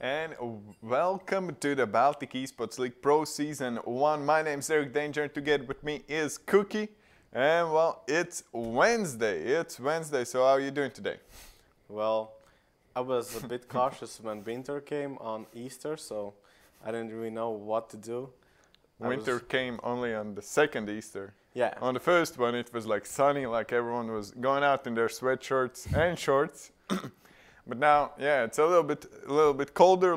And welcome to the Baltic eSports League Pro Season 1. My name is Eric Danger, and together with me is Cookie. And well, it's Wednesday. So how are you doing today? Well, I was a bit cautious when winter came on Easter, so I didn't really know what to do. Winter came only on the second Easter. Yeah. On the first one, it was like sunny, like everyone was going out in their sweatshirts and shorts. But now, yeah, it's a little bit colder,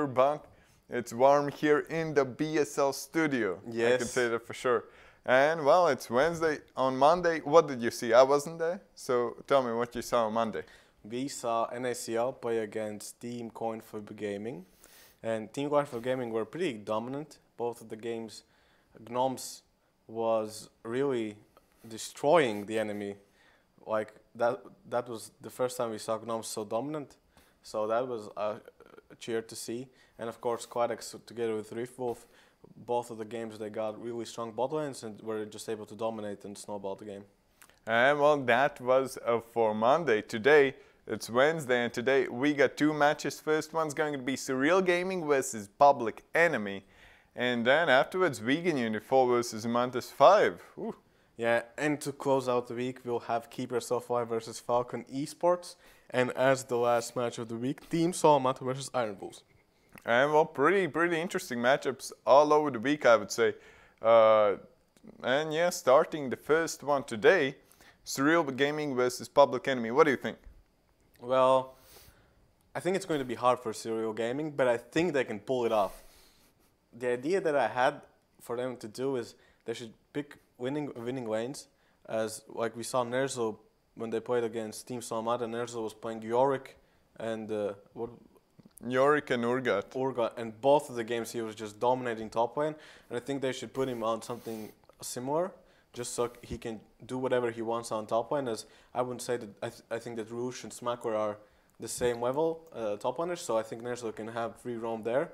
but it's warm here in the BESL studio. Yes. I can say that for sure. And well, it's Wednesday. On Monday, what did you see? I wasn't there, so tell me what you saw on Monday. We saw NACL play against Team Coinflip Gaming, and Team Coinflip Gaming were pretty dominant. Both of the games, Gnomes was really destroying the enemy. Like that was the first time we saw Gnomes so dominant. So that was a cheer to see. And of course, Quadex together with Riftwolf, both of the games they got really strong bot lanes and were just able to dominate and snowball the game. And well, that was for Monday. Today, it's Wednesday, and today we got two matches. First one's going to be Surreal Gaming versus Public Enemy. And then afterwards, Vegan Unifor versus Mantis 5. Ooh. Yeah, and to close out the week, we'll have Keeper Software versus Falcon eSports. And as the last match of the week, Team Solomata versus Iron Bulls. And well, pretty interesting matchups all over the week, I would say. And yeah, starting the first one today, Surreal Gaming versus Public Enemy. What do you think? Well, I think it's going to be hard for Surreal Gaming, but I think they can pull it off. The idea that I had for them to do is they should pick winning lanes, as like we saw Nerzo when they played against Team Solomata. Nerzo was playing Yorick and Yorick and Urgot. Urgot, and both of the games he was just dominating top lane. And I think they should put him on something similar, just so he can do whatever he wants on top lane. As I wouldn't say that I think that Roosh and Smackler are the same level top laners, so I think Nerzo can have free roam there.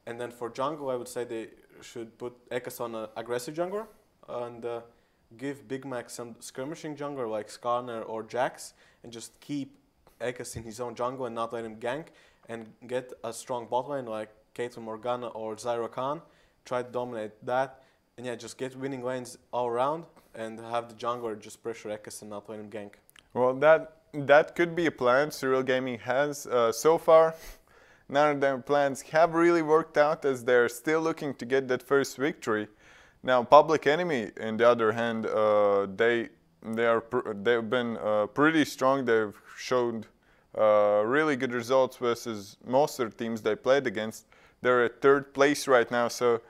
And then for jungle, I would say they should put Ekkas on an aggressive jungler and give Big Mac some skirmishing jungler like Skarner or Jax, and just keep Ekkas in his own jungle and not let him gank, and get a strong bot lane like Caitlyn Morgana or Zyra Khan. Try to dominate that, and yeah, just get winning lanes all around and have the jungler just pressure Ekkas and not let him gank. Well, that could be a plan Surreal Gaming has so far. None of their plans have really worked out, as they're still looking to get that first victory. Now, Public Enemy, on the other hand, they've been pretty strong. They've showed really good results versus most of the teams they played against. They're at third place right now, so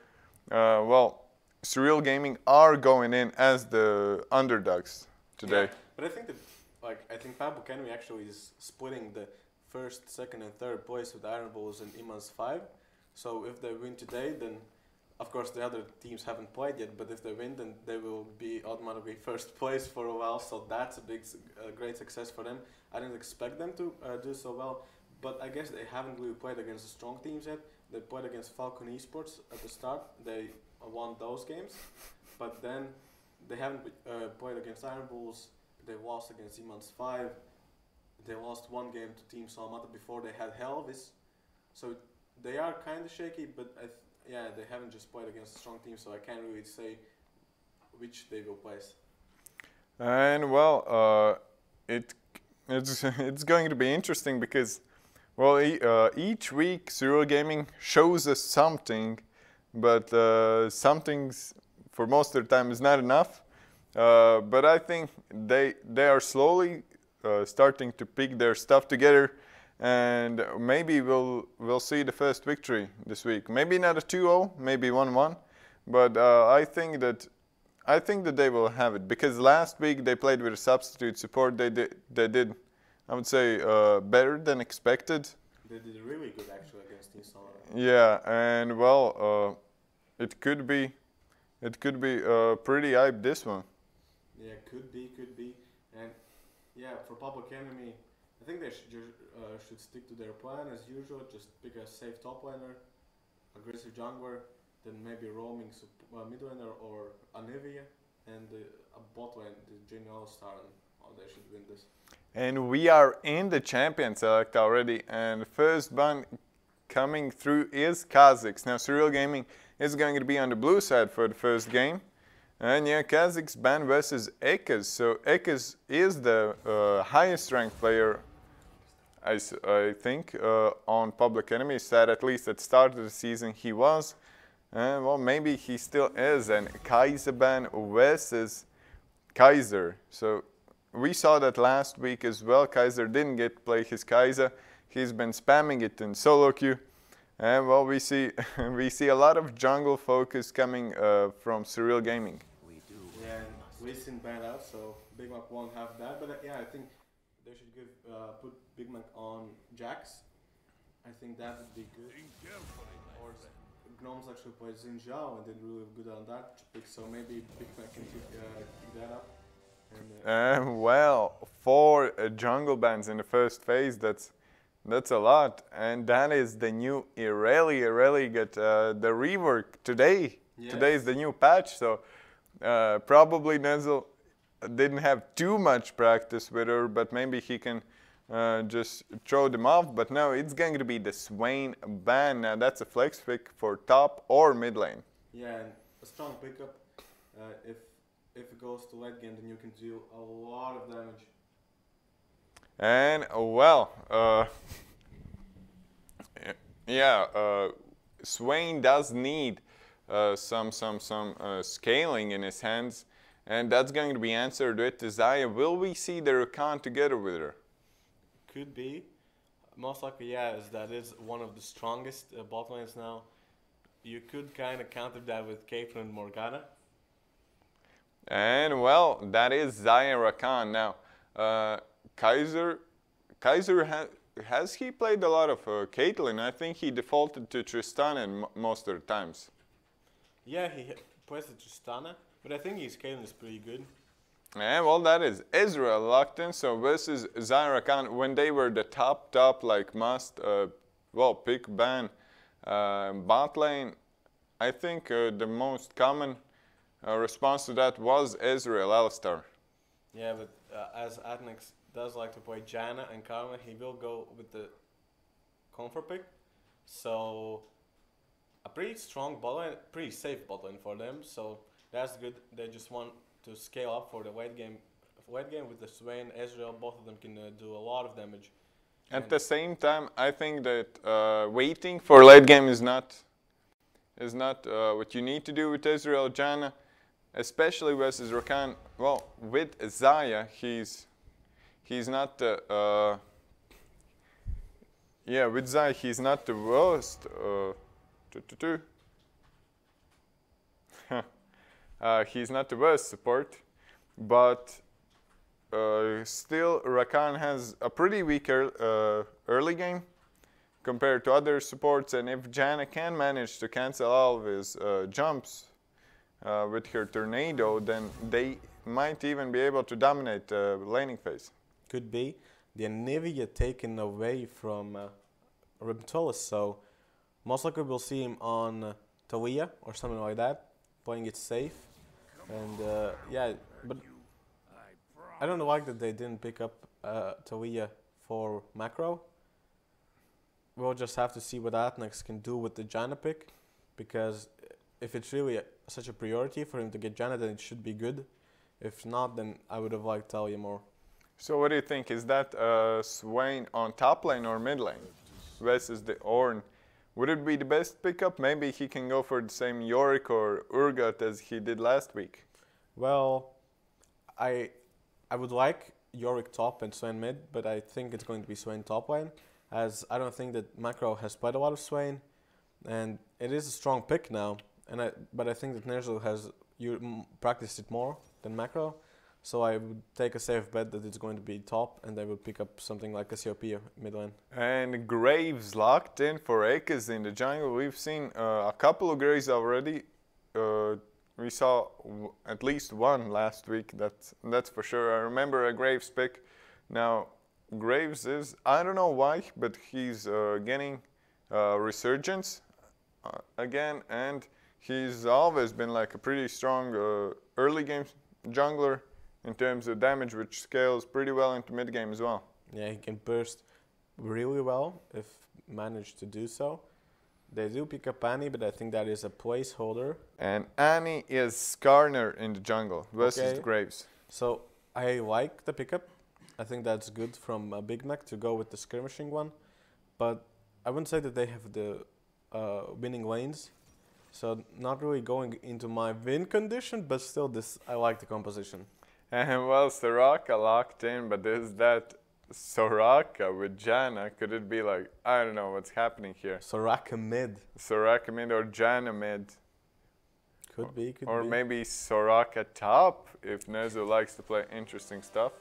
well, Surreal Gaming are going in as the underdogs today. Yeah, but I think that Public Enemy actually is splitting the first, second, and third place with Iron Bulls and Imans 5. So if they win today, then of course the other teams haven't played yet, but if they win, then they will be automatically first place for a while. So that's a great success for them. I didn't expect them to do so well, but I guess they haven't really played against the strong teams yet. They played against Falcon eSports at the start. They won those games, but then they haven't played against Iron Bulls. They lost against Imans 5. They lost one game to Team Solomata before they had Helvis. So they are kind of shaky, but yeah, they haven't just played against a strong team, so I can't really say which they will place. And well, it's going to be interesting because, well, each week Surreal Gaming shows us something, but something's for most of the time is not enough. But I think they are slowly starting to pick their stuff together, and maybe we'll see the first victory this week. Maybe not a 2-0, maybe 1-1, but I think that they will have it, because last week they played with a substitute support. They did I would say better than expected. They did really good actually against Team Solomata. Yeah, and well, it could be pretty hype, this one. Yeah, could be, and yeah, for Public Enemy, I think they should stick to their plan as usual. Just pick a safe top laner, aggressive jungler, then maybe roaming mid laner or Anivia, and a bot lane, the Genie All-Star, and they should win this. And we are in the champion select already, and first one coming through is Kazakhs. Now, Surreal Gaming is going to be on the blue side for the first game. And yeah, Kazakhs ban versus Ekaz. So Ekaz is the highest ranked player, I think, on Public Enemy. Said at least at the start of the season he was. And well, maybe he still is. And Kaiser ban versus Kaiser. So we saw that last week as well. Kaiser didn't get to play his Kaiser. He's been spamming it in solo queue. And well, we see a lot of jungle focus coming from Surreal Gaming. We do. Yeah, and we've seen banned out, so Big Mac won't have that. But yeah, I think they should put Big Mac on Jax. I think that would be good. Or Gnomes actually played Xin Zhao and did really good on that pick, so maybe Big Mac can keep that up. And, well, 4 jungle bans in the first phase. That's a lot, and that is the new Irelia. Irelia got the rework today. Yes. Today is the new patch, so probably Nezel didn't have too much practice with her, but maybe he can just throw them off. But no, it's going to be the Swain ban. Now that's a flex pick for top or mid lane. Yeah, and a strong pickup. If it goes to late game, then you can do a lot of damage. And well, Swain does need some scaling in his hands, and that's going to be answered with Zaya. Will we see the Rakan together with her? Could be. Most likely, yeah, as that is one of the strongest bot lanes now. You could kind of counter that with Caitlyn and Morgana. And well, that is Zaya Rakan now. Kaiser has he played a lot of Caitlyn? I think he defaulted to Tristana most of the times. Yeah, he plays the Tristana, but I think his Caitlyn is pretty good. And well, that is Israel locked in. So versus Zaya Rakan, when they were the top like must pick ban bot lane, I think the most common response to that was Israel Alistar. Yeah, but as Adnex does like to play Janna and Karma, he will go with the comfort pick. So a pretty strong bot lane, pretty safe bot lane for them. So that's good. They just want to scale up for the late game. Late game with the Swain, Ezreal, both of them can do a lot of damage. At the same time, I think that waiting for late game is not what you need to do with Ezreal Janna, especially versus Rakan. Well, with Zaya, he's not the with Zaya he's not the worst. He's not the worst support, but still Rakan has a pretty weak early game compared to other supports, and if Janna can manage to cancel all of his jumps with her tornado, then they might even be able to dominate the laning phase. Could be. The Anivia taken away from Riptolis, so most likely we'll see him on Talia or something like that, playing it safe. And yeah, but I don't like that they didn't pick up Talia for macro. We'll just have to see what Atnex can do with the Janna pick, because if it's really such a priority for him to get Janna, then it should be good. If not, then I would have liked Talia more. So what do you think? Is that Swain on top lane or mid lane versus the Ornn? Would it be the best pickup? Maybe he can go for the same Yorick or Urgot as he did last week. Well, I would like Yorick top and Swain mid, but I think it's going to be Swain top lane, as I don't think that Macro has played a lot of Swain, and it is a strong pick now. But I think that Nerzel has practiced it more than Macro. So I would take a safe bet that it's going to be top, and they will pick up something like a COP mid lane. And Graves locked in for Ekaz in the jungle. We've seen a couple of Graves already. We saw at least one last week, that's for sure. I remember a Graves pick. Now, Graves is, I don't know why, but he's getting resurgence again, and he's always been like a pretty strong early game jungler in terms of damage, which scales pretty well into mid game as well. Yeah, he can burst really well if managed to do so. They do pick up Annie, but I think that is a placeholder. And Annie is Skarner in the jungle versus Okay. the Graves. So I like the pickup. I think that's good from Big Mac to go with the skirmishing one. But I wouldn't say that they have the winning lanes. So not really going into my win condition, but still this I like the composition. And well, Soraka locked in, but is that Soraka with Janna? Could it be like, I don't know what's happening here. Soraka mid. Soraka mid or Janna mid? Could be. Or maybe Soraka top if Nezu likes to play interesting stuff.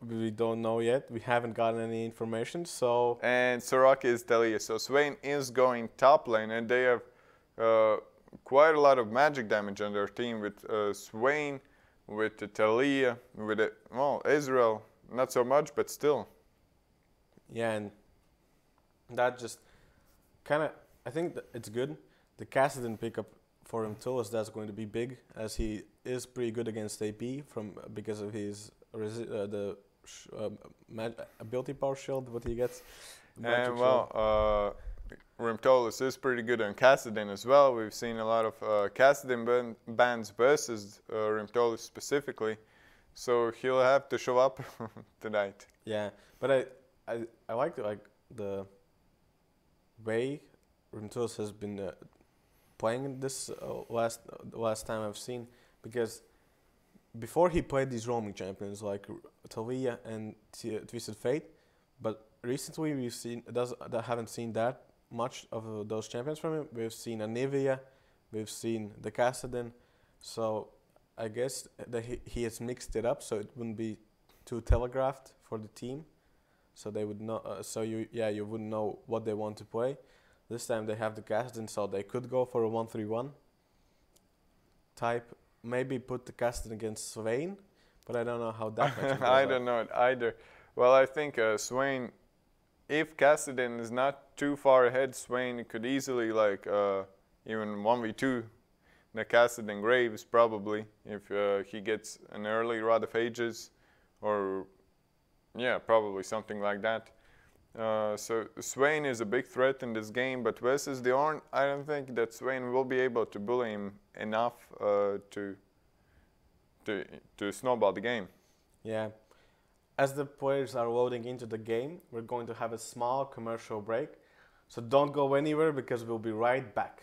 We don't know yet. We haven't gotten any information, so... And Soraka is Talia. So Swain is going top lane, and they have quite a lot of magic damage on their team with Swain, with Talia, with Israel. Not so much, but still. Yeah, and that just kind of... I think that it's good. The Kassadin pickup for him Tullus, that's going to be big, as he is pretty good against AP because of his ability power shield, what he gets. And well, Rimtolus is pretty good on Kassadin as well. We've seen a lot of Kassadin bans versus Rimtolus specifically, so he'll have to show up tonight. Yeah, but I like the way Rimtolus has been playing this last time I've seen, because before he played these roaming champions like Talia and Twisted Fate, but recently we've seen haven't seen that much of those champions from him. We've seen Anivia, we've seen the Kassadin, so I guess that he has mixed it up so it wouldn't be too telegraphed for the team, so they would not. You wouldn't know what they want to play. This time they have the Kassadin, so they could go for a 1-3-1 type. Maybe put the Kassadin against Swain, but I don't know how that match goes. I don't know it either. Well, I think Swain, if Kassadin is not too far ahead, Swain could easily even 1v2 the Kassadin Graves probably, if he gets an early Rod of Ages, or yeah, probably something like that. So Swain is a big threat in this game, but versus the Ornn, I don't think that Swain will be able to bully him enough to snowball the game. Yeah. As the players are loading into the game, we're going to have a small commercial break. So don't go anywhere because we'll be right back.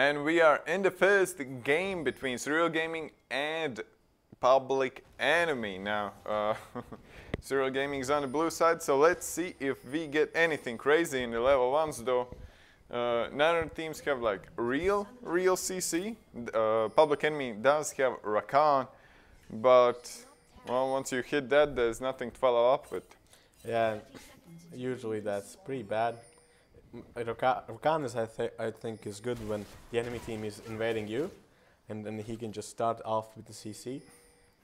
And we are in the first game between Serial Gaming and Public Enemy. Now, Serial Gaming is on the blue side, so let's see if we get anything crazy in the level 1s though. None teams have like real CC. Public Enemy does have Rakan, but well, once you hit that, there's nothing to follow up with. Yeah, usually that's pretty bad. Rakan is, I think, is good when the enemy team is invading you, and then he can just start off with the CC,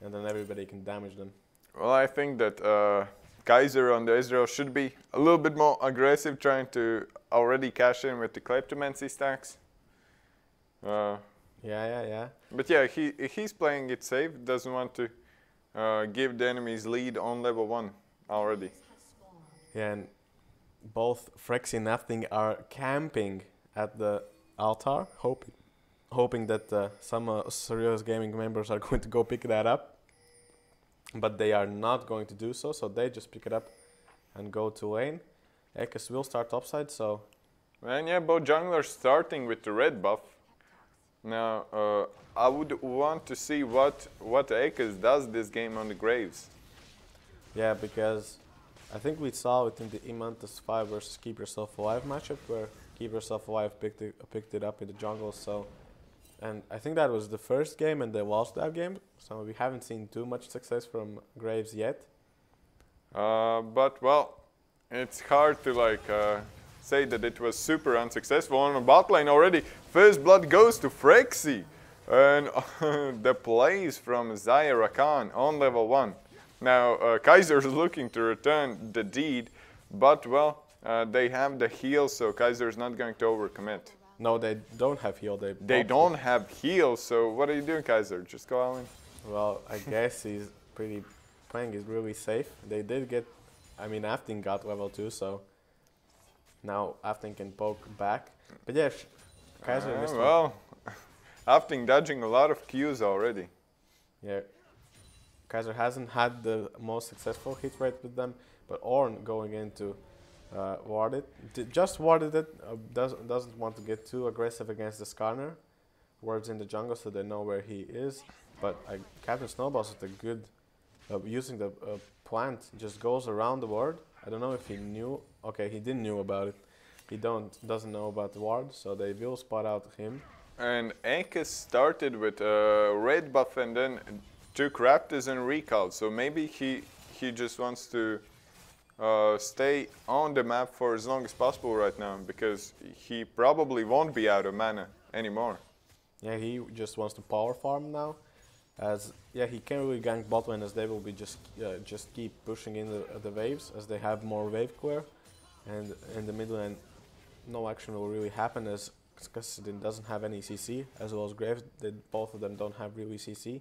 and then everybody can damage them. Well, I think that Kaiser on the Israel should be a little bit more aggressive, trying to already cash in with the Kleptomancy stacks. Yeah. But yeah, he's playing it safe, doesn't want to give the enemy's lead on level 1 already. Yeah, and both Frexy and Nothing are camping at the altar, hoping that some Serious Gaming members are going to go pick that up. But they are not going to do so, so they just pick it up and go to lane. Ekes will start topside, so... And yeah, both junglers starting with the red buff. Now, I would want to see what Ekes does this game on the Graves. Yeah, because I think we saw it in the Imantas 5 versus Keep Yourself Alive matchup, where Keep Yourself Alive picked it up in the jungle, so... And I think that was the first game, and they lost that game, so we haven't seen too much success from Graves yet. But, well, it's hard to, like, say that it was super unsuccessful on the bot lane already. First blood goes to Frexy, and the plays from Zaya Rakan on level 1. Now Kaiser's looking to return the deed, but well, they have the heal, so Kaiser's not going to overcommit. No, they don't have heal. They don't have heal, so what are you doing, Kaiser? Just go all in? Well, I guess he's playing is really safe. They did get, I mean, Afting got level 2, so now Afting can poke back. But yeah, Kaiser missed one. Well, Afting dodging a lot of Qs already. Yeah, Kaiser hasn't had the most successful hit rate with them, but Ornn going into ward it. Just warded it, doesn't want to get too aggressive against the Skarner. Wards in the jungle so they know where he is. But Captain Snowballs with a good, using the plant, just goes around the ward. I don't know if he knew, okay, he didn't knew about it. He doesn't know about the ward, so they will spot out him. And Ankes started with red buff and then took Raptors and recalled. So maybe he just wants to stay on the map for as long as possible right now, because he probably won't be out of mana anymore. Yeah, he just wants to power farm now. As yeah, he can't really gank bot lane as they will be just keep pushing in the waves as they have more wave clear, and in the mid lane no action will really happen as Kassadin doesn't have any CC, as well as Graves. Both of them don't have really CC,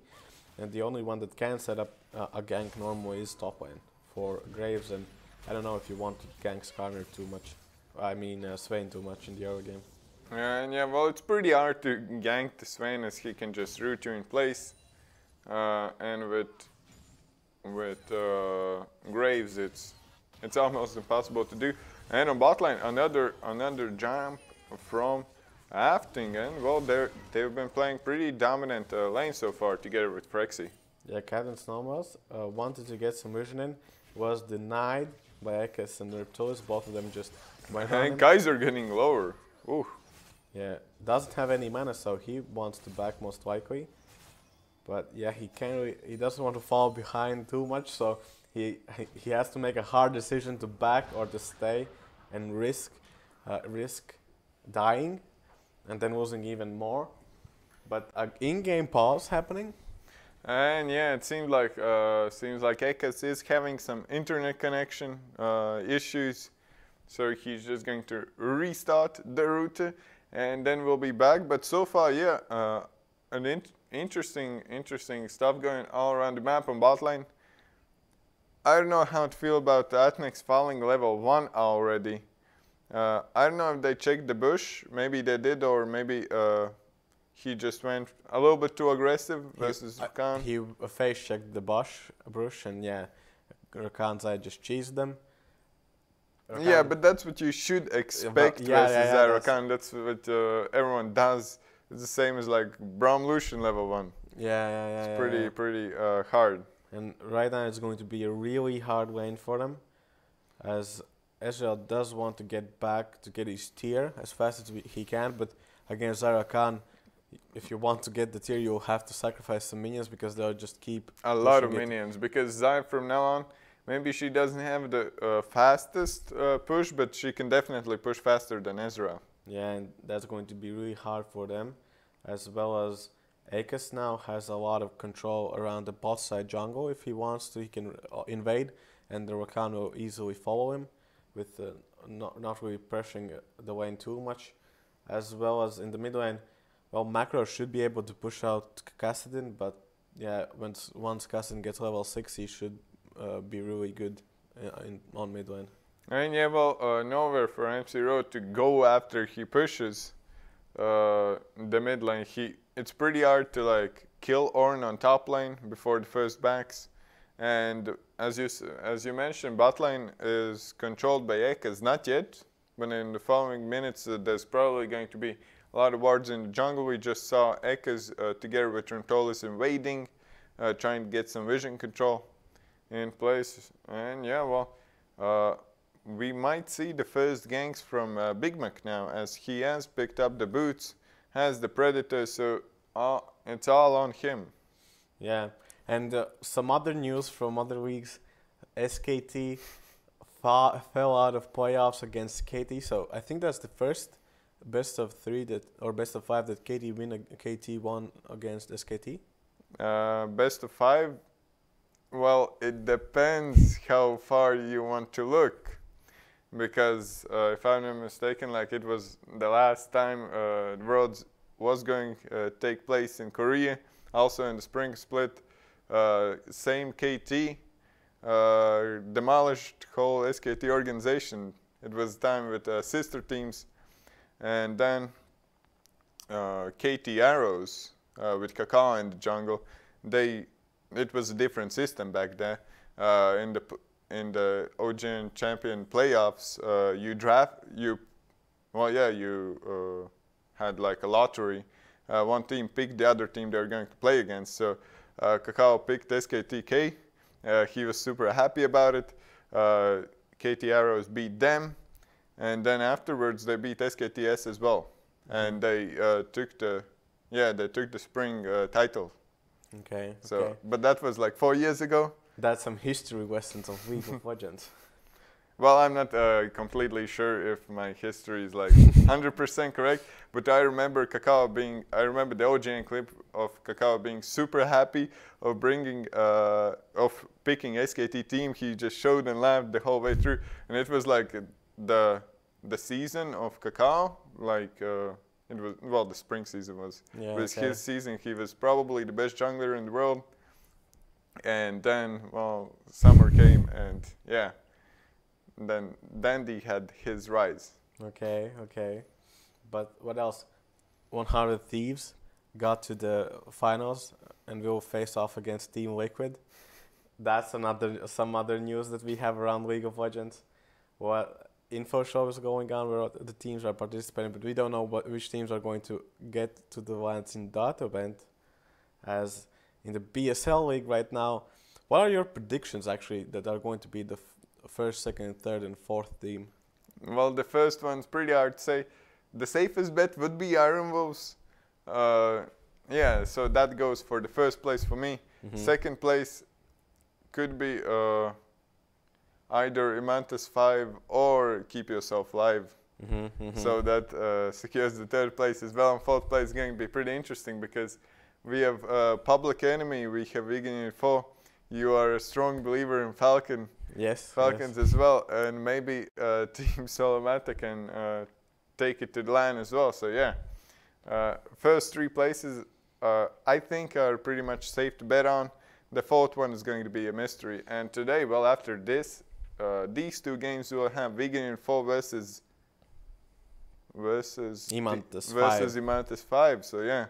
and the only one that can set up a gank normally is top lane for Graves. And I don't know if you want to gank Skarner too much. I mean Swain too much in the early game. And yeah, well, it's pretty hard to gank the Swain as he can just root you in place. And with Graves, it's almost impossible to do. And on bot lane, another jump from Afting, and well, they've been playing pretty dominant lane so far together with Frexy. Yeah, Captain Snowballs wanted to get some vision in, was denied by Ekes and Reptilis. Both of them just went on him. And Kaiser getting lower. Ooh. Yeah, doesn't have any mana, so he wants to back most likely. But yeah, he doesn't want to fall behind too much, so he has to make a hard decision to back or to stay and risk dying and then losing even more. But an in-game pause happening. And yeah, it seems like Ekes is having some internet connection issues, so he's just going to restart the router and then we'll be back. But so far, yeah, interesting stuff going all around the map on bot lane. I don't know how to feel about Atnex falling level 1 already. I don't know if they checked the bush. Maybe they did, or maybe he just went a little bit too aggressive versus Rakan. He face checked the bush, and yeah, Rakan's eye just cheesed them. Rakan. Yeah, but that's what you should expect versus Rakan. That's what everyone does. It's the same as like Braum Lucian level 1. Yeah. It's pretty hard. And right now it's going to be a really hard lane for them, as Ezreal does want to get back to get his tier as fast as he can, but against Rakan, if you want to get the tier, you'll have to sacrifice some minions because they'll just keep a lot of minions. Because Zai from now on, maybe she doesn't have the fastest push, but she can definitely push faster than Ezreal. Yeah, and that's going to be really hard for them, as well as Akes now has a lot of control around the bot side jungle. If he wants to, he can invade, and the Rakan will easily follow him with not really pressuring the lane too much. As well as in the mid lane, well, Macro should be able to push out Kassadin, but yeah, once Kassadin gets level 6, he should be really good on mid lane. And yeah, well, nowhere for MC Road to go after he pushes the mid lane. It's pretty hard to like kill Ornn on top lane before the first backs, and as you mentioned, bot lane is controlled by Ekes, not yet, but in the following minutes there's probably going to be a lot of wards in the jungle. We just saw Ekes together with Truntolis invading, trying to get some vision control in place, and yeah, well, we might see the first ganks from Big Mac now, as he has picked up the boots, has the Predator, so it's all on him. Yeah, and some other news from other weeks. SKT fell out of playoffs against KT, so I think that's the first best of 3 or best of 5 that KT won against SKT. Best of 5 Well, it depends how far you want to look. Because if I'm not mistaken, like it was the last time Worlds was going to take place in Korea, also in the spring split. Same KT demolished whole SKT organization. It was time with sister teams, and then KT Arrows with Kakao in the jungle. It was a different system back then. In the OGN champion playoffs, you had like a lottery. One team picked the other team they're going to play against. So Kakao picked SKTK. He was super happy about it. KT Arrows beat them, and then afterwards they beat SKTS as well, and they took the spring title. Okay. So, okay. But that was like 4 years ago. That's some history lessons of League of Legends. Well, I'm not completely sure if my history is like 100% correct, but I remember the OGN clip of Kakao being super happy of picking SKT team. He just showed and laughed the whole way through, and it was like the season of Kakao, like it was, well, the spring season was his season. He was probably the best jungler in the world, and then, well, summer came, and yeah. Then Dandy had his rise. Okay. But what else? 100 Thieves got to the finals and will face off against Team Liquid. That's some other news that we have around League of Legends. What info show is going on where the teams are participating, but we don't know which teams are going to get to the lands in that event. As in the BESL League right now, what are your predictions actually that are going to be the first, second, third, and fourth team? Well, the first one's pretty hard to say. The safest bet would be Iron Wolves. Yeah, so that goes for the first place for me. Second place could be either Imantis 5 or Keep Yourself Live. So that secures the third place as well. And fourth place is going to be pretty interesting because we have Public Enemy, we have Vegan 4. You are a strong believer in Falcon. Yes. Falcons as well, and maybe Team Solomata can take it to the LAN as well. So yeah, first three places I think are pretty much safe to bet on. The fourth one is going to be a mystery. And today, well, after this, these two games we will have Vegan 4 versus Imantis 5. So yeah,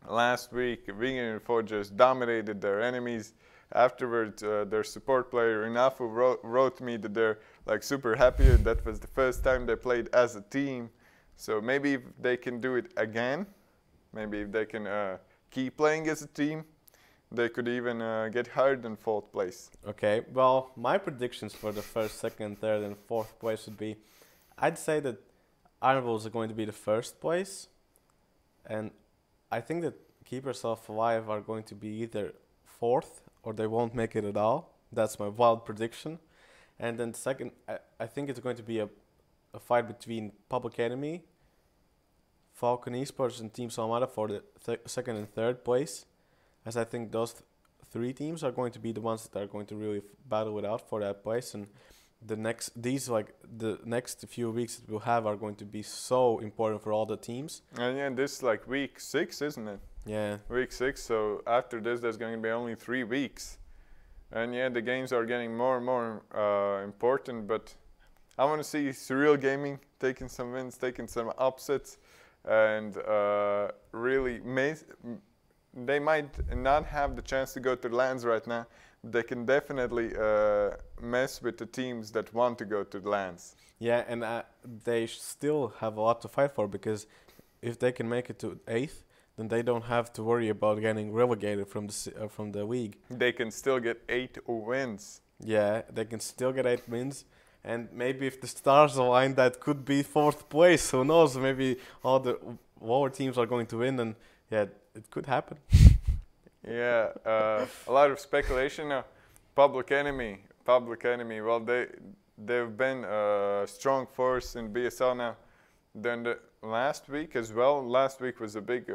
last week Vegan 4 just dominated their enemies. Afterwards, their support player Inafu wrote me that they're like super happy. That was the first time they played as a team. So maybe if they can do it again, maybe if they can keep playing as a team, they could even get higher than fourth place. Okay, well, my predictions for the first, second, third, and fourth place would be, I'd say that Iron Wolves are going to be the first place, and I think that Keep Yourself Alive are going to be either fourth or they won't make it at all. That's my wild prediction. And then second, I think it's going to be a fight between Public Enemy, Falcon eSports, and Team Salmada for the second and third place. As I think those three teams are going to be the ones that are going to really battle it out for that place. And the next few weeks that we'll have are going to be so important for all the teams. And yeah, this is like week 6, isn't it? Yeah. Week 6, so after this there's going to be only 3 weeks. And yeah, the games are getting more and more important, but I want to see Surreal Gaming taking some wins, taking some upsets, and really they might not have the chance to go to the LANs right now, but they can definitely mess with the teams that want to go to the LANs. Yeah, and they still have a lot to fight for, because if they can make it to 8th, then they don't have to worry about getting relegated from the league. They can still get 8 wins. Yeah, they can still get 8 wins. And maybe if the stars align, that could be 4th place. Who knows? Maybe all the lower teams are going to win, and yeah, it could happen. Yeah, a lot of speculation now. Public Enemy. Well, they've been a strong force in BSL now. Then the last week as well. Last week was a big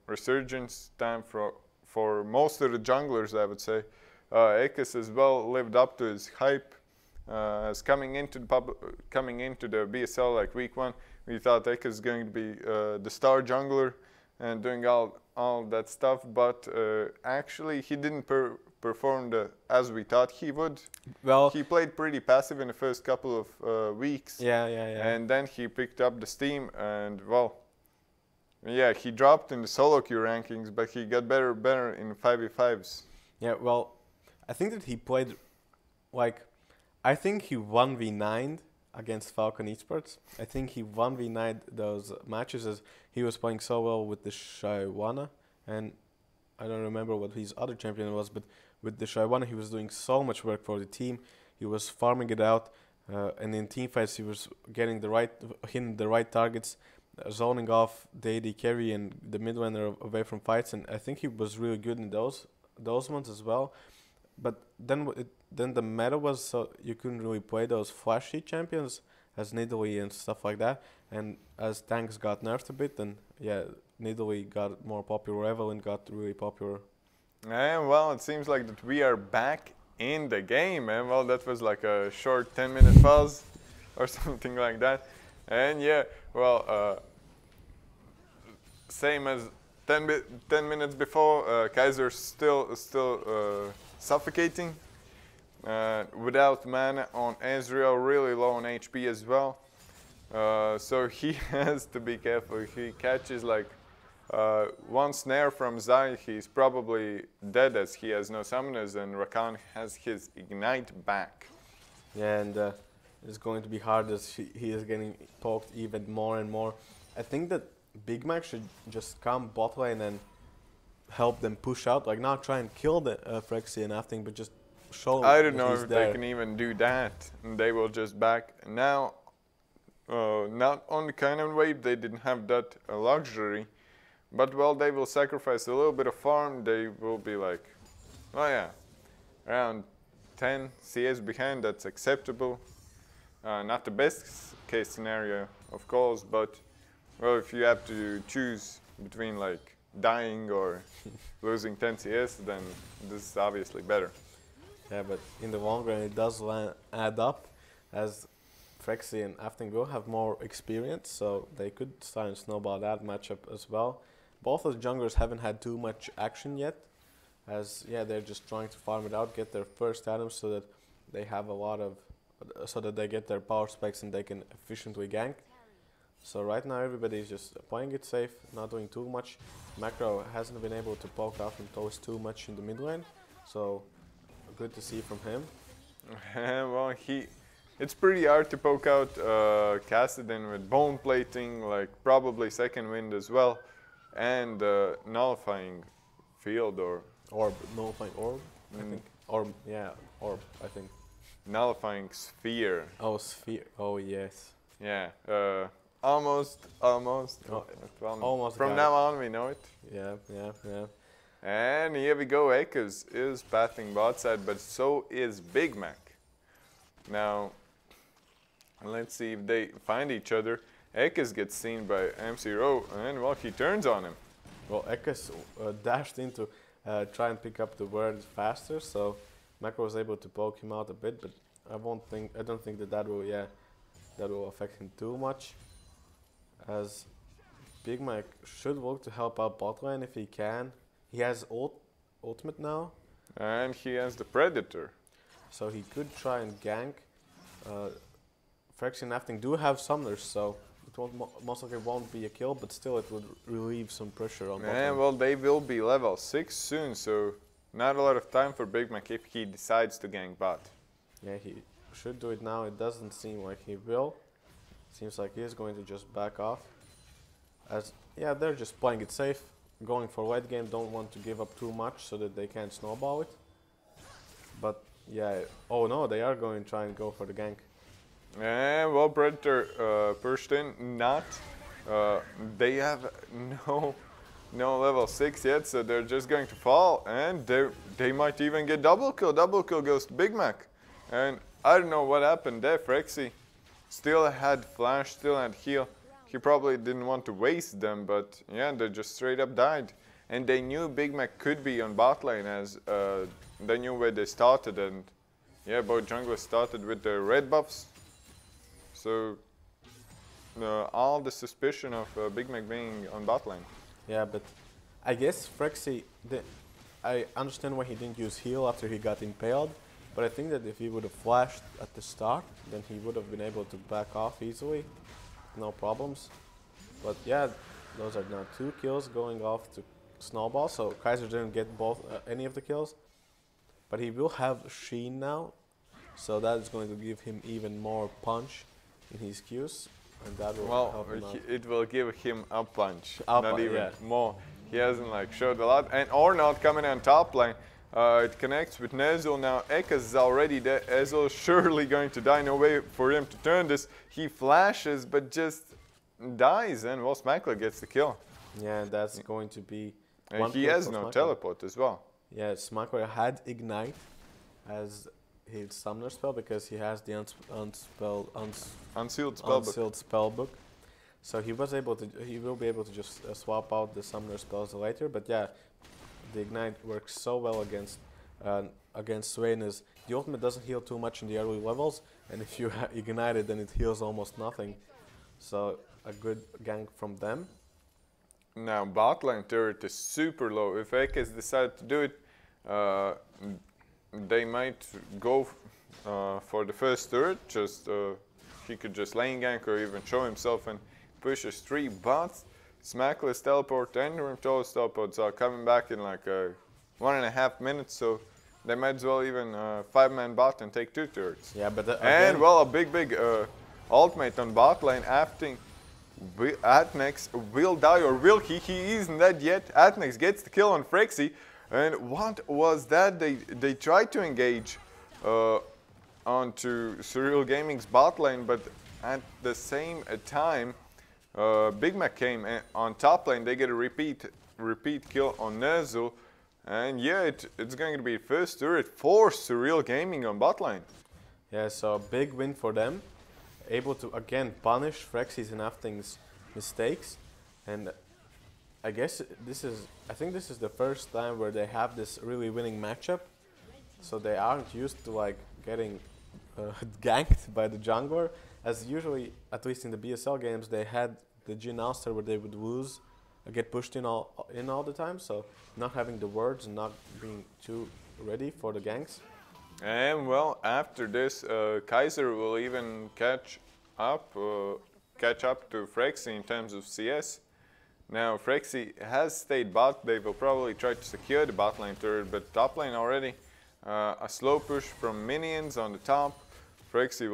resurgence time for for most of the junglers, I would say. Ekis as well lived up to his hype. As coming into the BSL like week 1, we thought Ekis is going to be the star jungler and doing all that stuff, but actually he didn't perform as we thought he would. Well, he played pretty passive in the first couple of weeks. Yeah. And then he picked up the steam, and well, yeah, he dropped in the solo queue rankings, but he got better in 5v5s. Yeah, well, I think that he played, like, I think he 1v9'd against Falcon eSports. I think he 1v9'd those matches as he was playing so well with the Shywana, and I don't remember what his other champion was, but with the Shywana he was doing so much work for the team. He was farming it out, and in team fights he was hitting the right targets, zoning off the AD carry and the mid laner away from fights, and I think he was really good in those ones as well. But then the meta was so you couldn't really play those flashy champions as Nidalee and stuff like that. And as tanks got nerfed a bit, then yeah, Nidalee got more popular, Evelyn got really popular. And well, it seems like that we are back in the game, and well, that was like a short 10-minute pause or something like that. And yeah, well, same as 10 minutes before, Kaiser's still suffocating, without mana on Ezreal, really low on HP as well. So he has to be careful. If he catches like one snare from Zai, he's probably dead as he has no summoners, and Rakan has his Ignite back. Yeah, and it's going to be hard as he is getting poked even more and more. I think that Big Mac should just come bot lane and help them push out, like not try and kill the Frexy and nothing, but just show. I don't know if there. they can even do that, and they will just back. Now, not on the Cannon wave, they didn't have that luxury, but well, they will sacrifice a little bit of farm. They will be like, oh yeah, around 10 CS behind. That's acceptable. Not the best case scenario, of course, but well, if you have to choose between like dying or losing 10 CS, then this is obviously better. Yeah, but in the long run, it does add up, as Frexy and Afton will have more experience, so they could start and snowball that matchup as well. Both of the junglers haven't had too much action yet, as yeah, they're just trying to farm it out, get their first items so that they have a lot of, so that they get their power spikes and they can efficiently gank. So right now everybody is just playing it safe, not doing too much. Macro hasn't been able to poke out and toast too much in the mid lane, so good to see from him. Well, it's pretty hard to poke out Kassadin with bone plating, like probably second wind as well, and nullifying field or Nullifying orb, I think. Orb, yeah, orb, I think. Nullifying sphere. Oh, sphere. Oh, yes. Yeah. Almost. Almost from now on, we know it. Yeah. And here we go. Ekis is pathing bot side, but so is Big Mac. Now, let's see if they find each other. Ekis gets seen by MC Rowe, and well, he turns on him. Well, Ekis dashed in to try and pick up the word faster, so Macro was able to poke him out a bit, but I don't think that will affect him too much, as Big Mac should work to help out bot lane if he can. He has ultimate now. And he has the Predator. So he could try and gank. Frexy and Afting do have summoners, so it most likely won't be a kill, but still it would relieve some pressure on bot lane. And well, they will be level 6 soon, so not a lot of time for Big Mac if he decides to gank bot. Yeah, he should do it now. It doesn't seem like he will. Seems like he is going to just back off. As yeah, they're just playing it safe, going for late game, don't want to give up too much so that they can't snowball it. But yeah, oh no, they are going to try and go for the gank. And well, Predator pushed in, not. They have no level 6 yet, so they're just going to fall, and they might even get double kill. Double kill goes to Big Mac. And I don't know what happened there. Frexy still had flash, still had heal. He probably didn't want to waste them, but yeah, they just straight up died. and they knew Big Mac could be on bot lane as they knew where they started, and yeah, both junglers started with the red buffs. So all the suspicion of Big Mac being on bot lane. Yeah, but I guess Frexy, I understand why he didn't use heal after he got impaled, but I think that if he would have flashed at the start, then he would have been able to back off easily, no problems. But yeah, those are now 2 kills going off to Snowball, so Kaiser didn't get any of the kills. But he will have Sheen now, so that is going to give him even more punch in his Qs, and that will help him out. It will give him a punch, Up, not even yeah. more. He hasn't like showed a lot. And Ornod coming on top lane. It connects with Nezul now. Ekas is already there. Ezreal surely going to die. No way for him to turn this. He flashes, but just dies, and well, Smackler gets the kill. Yeah, that's going to be. And he has no teleport as well. Yeah, Smackler had Ignite as his summoner spell because he has the Unsealed spellbook. So he will be able to just swap out the summoner spells later. But yeah, the Ignite works so well against Swain. As the ultimate doesn't heal too much in the early levels, and if you ignite it, then it heals almost nothing. So a good gank from them. Now bot lane turret is super low. If Ekes decide to do it, they might go for the first turret. Just he could just lane gank or even show himself and pushes 3 bots. Smackless teleport and Rimtolo's teleports are coming back in like 1.5 minutes, so they might as well even 5-man bot and take 2 turrets. Yeah, but and well, a big ultimate on bot lane after Atnex will die, or will he? He isn't dead yet. Atnex gets the kill on Frexy, and what was that? They tried to engage onto Surreal Gaming's bot lane, but at the same time, Big Mac came on top lane. They get a repeat kill on Nezul, and yeah, it's going to be first turret for Surreal Gaming on bot lane. Yeah, so a big win for them. Able to again punish Frexy's and Afting's mistakes, and I think this is the first time where they have this really winning matchup. So they aren't used to like getting ganked by the jungler, as usually, at least in the BSL games, they had the Jhin Alster where they would lose, get pushed in all the time. So not having the wards and not being too ready for the ganks. And well, after this, Kaiser will even catch up to Frexy in terms of CS. Now Frexy has stayed bot. They will probably try to secure the bot lane turret, but top lane already. A slow push from minions on the top. Frexy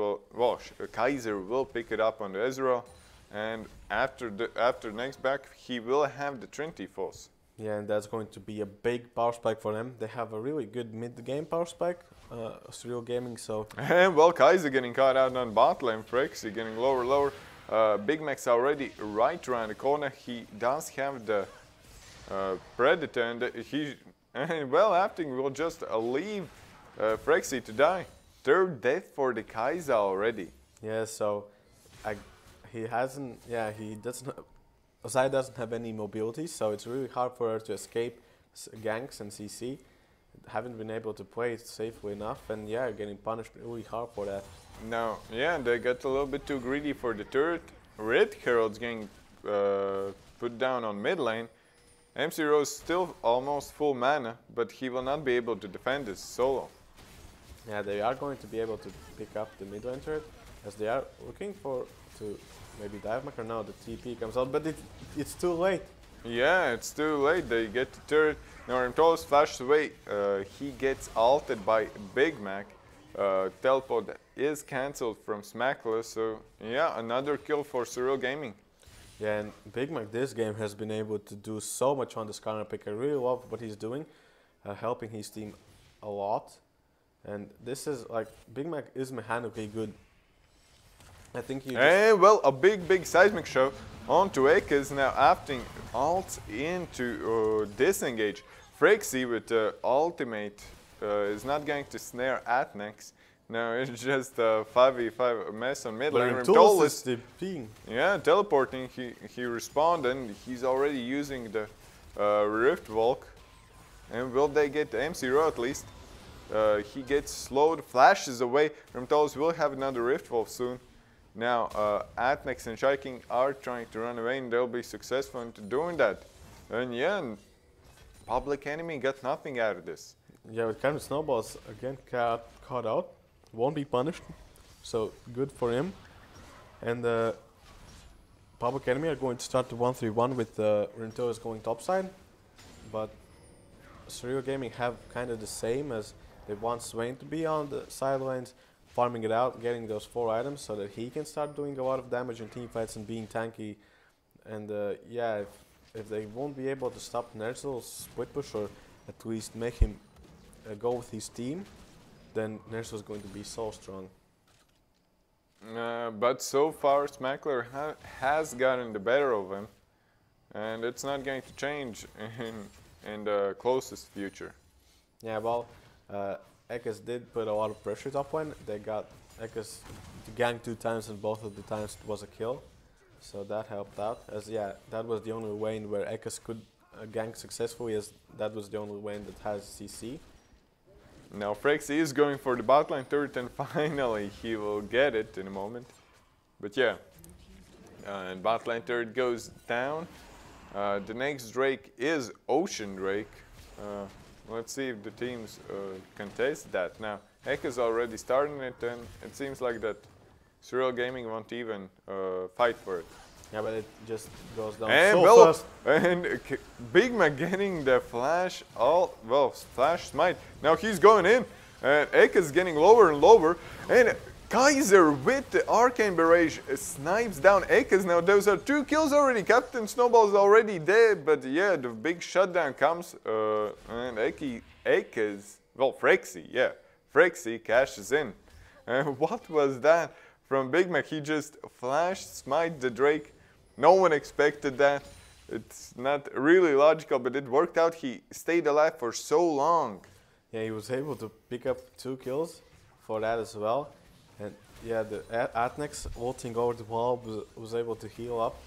Kaiser will pick it up on the Ezreal, and after next back, he will have the Trinity Force. Yeah, and that's going to be a big power spike for them. They have a really good mid-game power spike, Surreal Gaming, so... And well, Kaiser getting caught out on bot lane, Frexy getting lower. Big Mac's already right around the corner. He does have the Predator, and well, Afting will just leave Frexy to die. 3rd death for the Kaiser already. Yeah, so Zai doesn't have any mobility, so it's really hard for her to escape ganks and CC. Haven't been able to play it safely enough, and yeah, getting punished really hard for that. No, yeah, they got a little bit too greedy for the turret. Red Herald's getting put down on mid lane. MC Rose still almost full mana, but he will not be able to defend this solo. Yeah, they are going to be able to pick up the mid lane turret, as they are looking to maybe dive mech, or no, the TP comes out, but it's too late. Yeah, it's too late. They get the turret. Now Rimtolos flashes away. He gets ulted by Big Mac. Teleport is cancelled from Smackler, so yeah, another kill for Surreal Gaming. Yeah, and Big Mac this game has been able to do so much on this counter pick. I really love what he's doing, helping his team a lot. And this is like, Big Mac is mechanically good. I think he well, a big seismic show onto Ekes. Now Afting ults into disengage. Frexy with ultimate is not going to snare Atnex. No, it's just a 5v5 mess on mid lane. Rimtolus, yeah, teleporting. He respawned, and he's already using the Rift Walk. And will they get M0 at least? He gets slowed, flashes away. Rimtolis will have another Rift Wolf soon. Now, Atnex and Shiking are trying to run away, and they'll be successful in doing that. And yeah, Public Enemy got nothing out of this. Yeah, with kind of snowballs again caught out, won't be punished, so good for him. And Public Enemy are going to start the 1-3-1 with Rimtolis going topside, but Surreal Gaming have kind of the same as they want Swain to be on the sidelines, farming it out, getting those 4 items so that he can start doing a lot of damage in team fights and being tanky. And yeah, if they won't be able to stop Nerzel's split push or at least make him go with his team, then Nerzel is going to be so strong. But so far, Smackler has gotten the better of him, and it's not going to change in the closest future. Yeah, well, Ekkas did put a lot of pressure top lane. They got Ekkas to gank 2 times, and both of the times it was a kill. So that helped out. As yeah, that was the only lane where Ekkas could gank successfully, as that was the only lane that has CC. Now Frexy is going for the bot lane turret, and finally he will get it in a moment. But yeah, and bot lane turret goes down. The next Drake is Ocean Drake. Let's see if the teams contest that. Now, Ekkas already starting it, and it seems like that Surreal Gaming won't even fight for it. Yeah, but it just goes down and so fast. And Big Mac getting the flash, flash smite. Now he's going in, and Ekkas getting lower and lower, and Kaiser with the Arcane Barrage snipes down Ekkas. Now those are 2 kills already. Captain Snowball's already dead, but yeah, the big shutdown comes, and Ekkas, Frexy, yeah, Frexy cashes in. And what was that from Big Mac? He just flashed smite the Drake. No one expected that. It's not really logical, but it worked out. He stayed alive for so long. Yeah, he was able to pick up 2 kills for that as well. And yeah, the Atnex ulting over the wall was able to heal up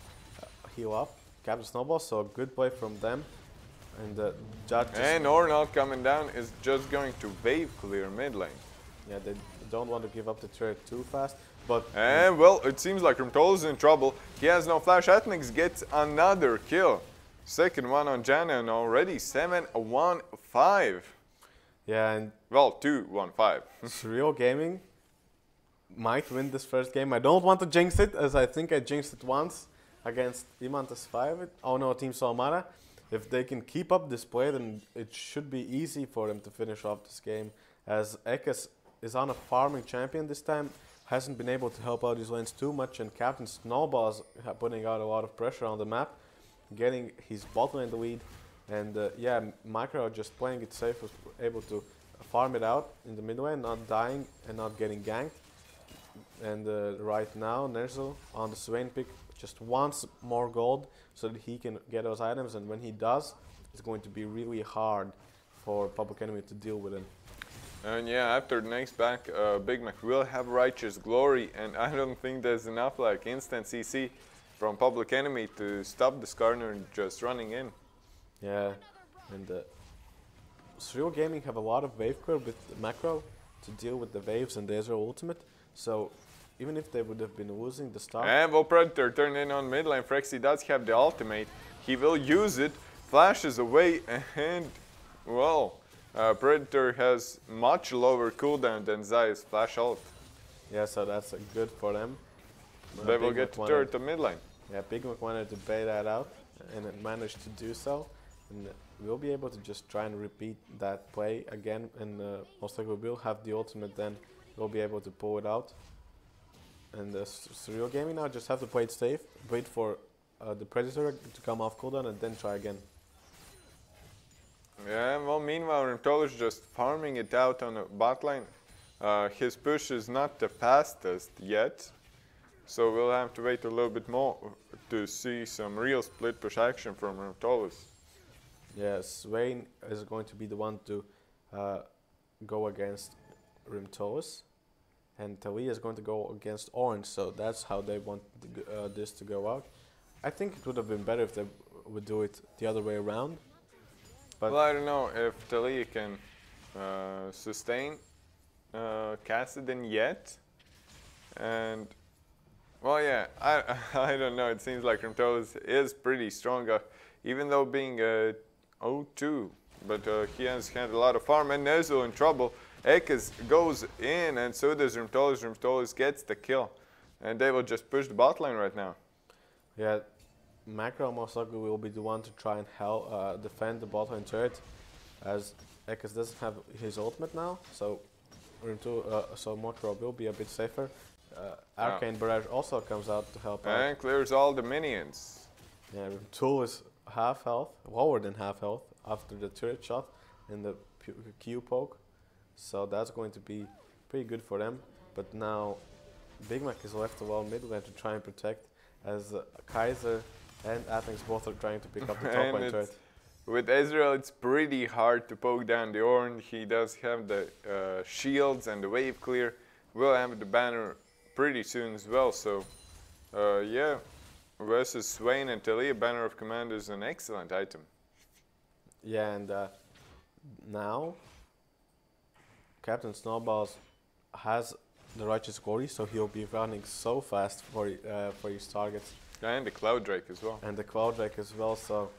Captain Snowball, so a good play from them. And the judge and Ornald coming down is just going to wave clear mid lane. Yeah, they don't want to give up the turret too fast. But and well, it seems like Rimtol is in trouble. He has no flash. Atnex gets another kill. Second one on Jana, and already 7-1-5. Yeah, and well, 2-1-5. Surreal Gaming might win this first game. I don't want to jinx it, as I think I jinxed it once against Imantas 5. Oh no, Team Solmara. If they can keep up this play, then it should be easy for them to finish off this game, as Ekkas is on a farming champion this time. Hasn't been able to help out his lanes too much, and Captain Snowball's putting out a lot of pressure on the map, getting his bot lane the lead. And yeah, Micro just playing it safe, was able to farm it out in the mid lane, not dying and not getting ganked. And right now, Nerzel on the Swain pick just wants more gold so that he can get those items, and when he does, it's going to be really hard for Public Enemy to deal with him. And yeah, after the next back, Big Mac will have Righteous Glory, and I don't think there's enough like instant CC from Public Enemy to stop the Skarner just running in. Yeah, and Surreal Gaming have a lot of wave clear with macro to deal with the waves and the Ezreal ultimate, so even if they would have been losing the start. And well, Predator turned in on mid lane. Frexy does have the ultimate. He will use it, flashes away, and well, Predator has much lower cooldown than Zaya's flash ult. Yeah, so that's good for them. They will get to turret to mid lane. Yeah, Big Mac wanted to bait that out, and it managed to do so. And we'll be able to just try and repeat that play again, and most likely we'll have the ultimate, then we'll be able to pull it out. And Surreal Gaming now just have to play it safe, wait for the Predator to come off cooldown, and then try again. Yeah, well, meanwhile, Rimtol is just farming it out on a bot lane. His push is not the fastest yet, so we'll have to wait a little bit more to see some real split push action from Rimtolus. Yeah, Swain is going to be the one to go against Rimtolus, and Talia is going to go against Orange, so that's how they want this to go out. I think it would have been better if they would do it the other way around. But well, I don't know if Talia can sustain Kassadin yet. And, well, yeah, I don't know. It seems like Rimtolis is pretty strong, even though being 0-2. But he has had a lot of farm, and Nezul in trouble. Ekes goes in, and so does Rimtolis. Rimtolis gets the kill. And they will just push the bot lane right now. yeah, Macro most likely will be the one to try and defend the bot lane turret, as Ekes doesn't have his ultimate now, so so Macro will be a bit safer. Arcane Barrage also comes out to help out. And clears all the minions. Yeah, Tool is half health, lower than half health after the turret shot and the Q poke, so that's going to be pretty good for them. But now Big Mac is left alone mid lane to try and protect, as Kaiser and Athens both are trying to pick up the top lane turret. With Ezreal, it's pretty hard to poke down the Ornn. He does have the shields and the wave clear. We'll have the banner pretty soon as well, so yeah, versus Swain and Talia, Banner of Command is an excellent item. Yeah, and now Captain Snowballs has the Righteous Glory, so he'll be running so fast for his targets. And the Cloud Drake as well. And the Cloud Drake as well, so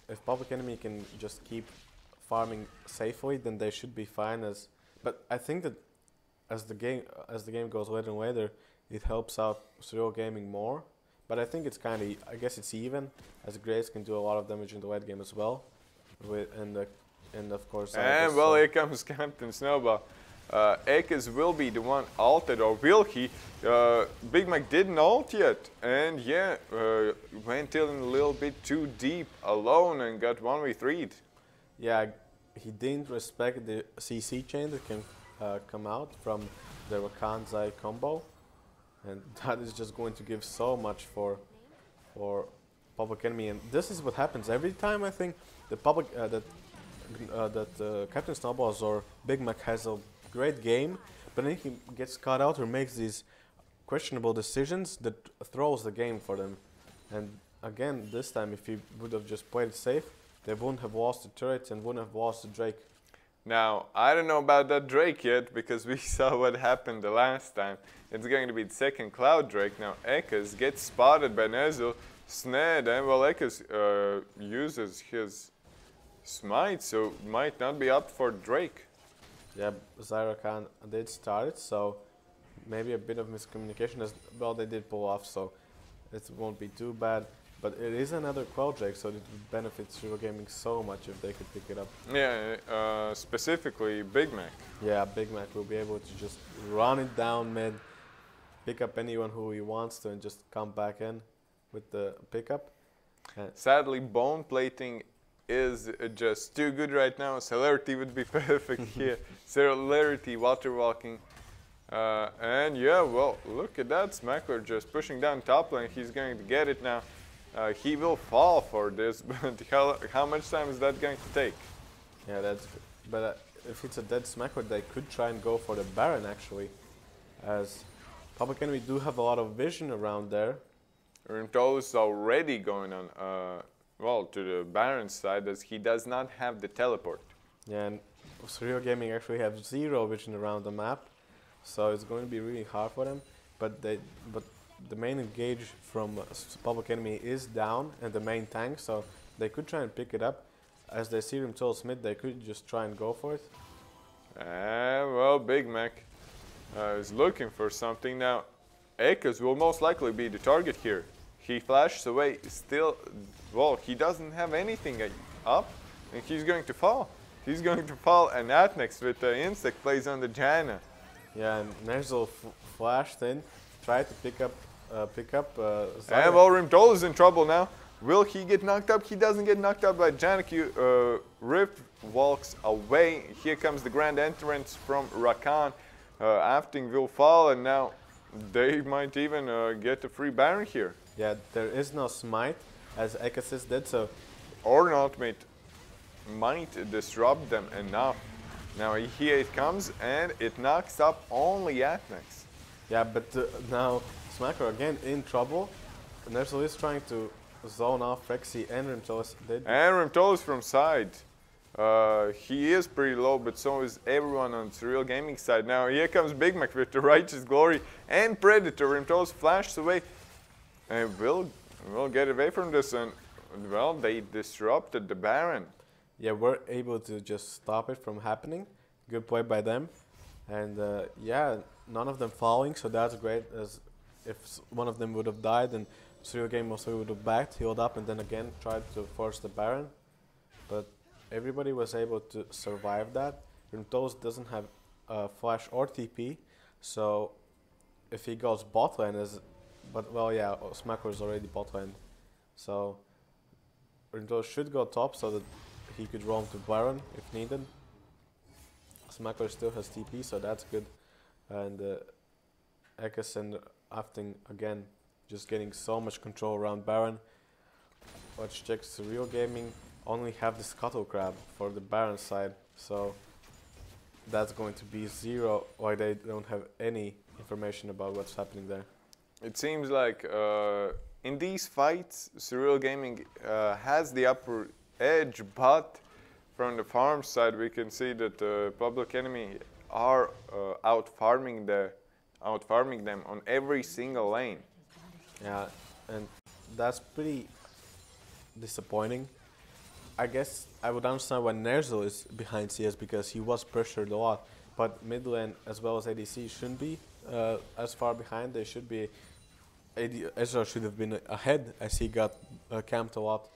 if Public Enemy can just keep farming safely, then they should be fine. But I think that as the game goes later and later, it helps out Surreal Gaming more. But I think it's I guess it's even, as Grace can do a lot of damage in the late game as well. And of course. And well, here comes Captain Snowball. Ekes will be the one ulted, or will he? Big Mac didn't ult yet, and yeah, went in a little bit too deep alone and got 1v3'd. Yeah, he didn't respect the CC chain that can come out from the Rakan-Zai combo, and that is just going to give so much for Public Enemy. And this is what happens every time. I think the Captain Snowballs or Big Mac has a great game, but then he gets caught out or makes these questionable decisions that throws the game for them. And again, this time, if he would have just played it safe, they wouldn't have lost the turrets and wouldn't have lost the Drake. Now, I don't know about that Drake yet, because we saw what happened the last time. It's going to be the second Cloud Drake. Now, Ekes gets spotted by Nezul, snared, and well, Ekes uses his smite, so might not be up for Drake. Yeah, Zyra Khan did start it, so maybe a bit of miscommunication as well. They did pull off, so it won't be too bad. But it is another Cloud Drake, so it would benefit Surreal Gaming so much if they could pick it up. Yeah, specifically Big Mac. Yeah, Big Mac will be able to just run it down mid, pick up anyone who he wants to, and just come back in with the pickup. Sadly, bone plating is just too good right now. Celerity would be perfect here. Celerity, water walking. And yeah, well, look at that. Smackler just pushing down top lane. He's going to get it now. He will fall for this, but how much time is that going to take? Yeah, that's good. But if it's a dead Smackler, they could try and go for the Baron actually, as Public Enemy do have a lot of vision around there. Rimtolis is already going on, well, to the Baron side, as he does not have the teleport. Yeah, and Surreal Gaming actually have zero vision around the map, so it's going to be really hard for them. But the main engage from Public Enemy is down, and the main tank, so they could try and pick it up. As they see Rimtolis mid, they could just try and go for it. Well, Big Mac is looking for something now. Ekes will most likely be the target here. He flashes away, still, well, he doesn't have anything up, and he's going to fall. He's going to fall, and Atnex with the insect plays on the Janna. Yeah, and Nezul flashed in, tried to pick up Zyra. And well, Rimtolis is in trouble now. Will he get knocked up? He doesn't get knocked up by Janna. Rift walks away. Here comes the grand entrance from Rakan. Afting will fall, and now they might even get a free Baron here. Yeah, there is no smite, as Ekes did, so... Or an ultimate might disrupt them enough. Now here it comes, and it knocks up only Atnex. Yeah, but now Smacker again in trouble. Nezul is trying to zone off Rexy and Rimtolis. And Rimtolis from side. He is pretty low, but so is everyone on Surreal Gaming side. Now here comes Big Mac with the Righteous Glory and Predator. Rimtolis flashes away and will get away from this, and well, they disrupted the Baron. Yeah, we're able to just stop it from happening. Good play by them. And yeah, none of them falling, so that's great. As if one of them would have died, then Surreal Game also would have backed, healed up, and then again tried to force the Baron. But everybody was able to survive that. Rimtolis doesn't have flash or TP, so if he goes bot lane, but well, yeah, Smacker is already bot lane, so Rimtolis should go top so that he could roam to Baron if needed. Smacker still has TP, so that's good. And Ekes and Afting again just getting so much control around Baron. Let's check Surreal Gaming. Only have the Scuttle Crab for the Baron side, so that's going to be 0, why they don't have any information about what's happening there. It seems like in these fights, Surreal Gaming has the upper edge, but from the farm side, we can see that Public Enemy are out farming them on every single lane. Yeah, and that's pretty disappointing. I guess I would understand why Nerzel is behind CS because he was pressured a lot, but mid lane as well as ADC shouldn't be as far behind. They should be. Ezra should have been ahead as he got camped a lot,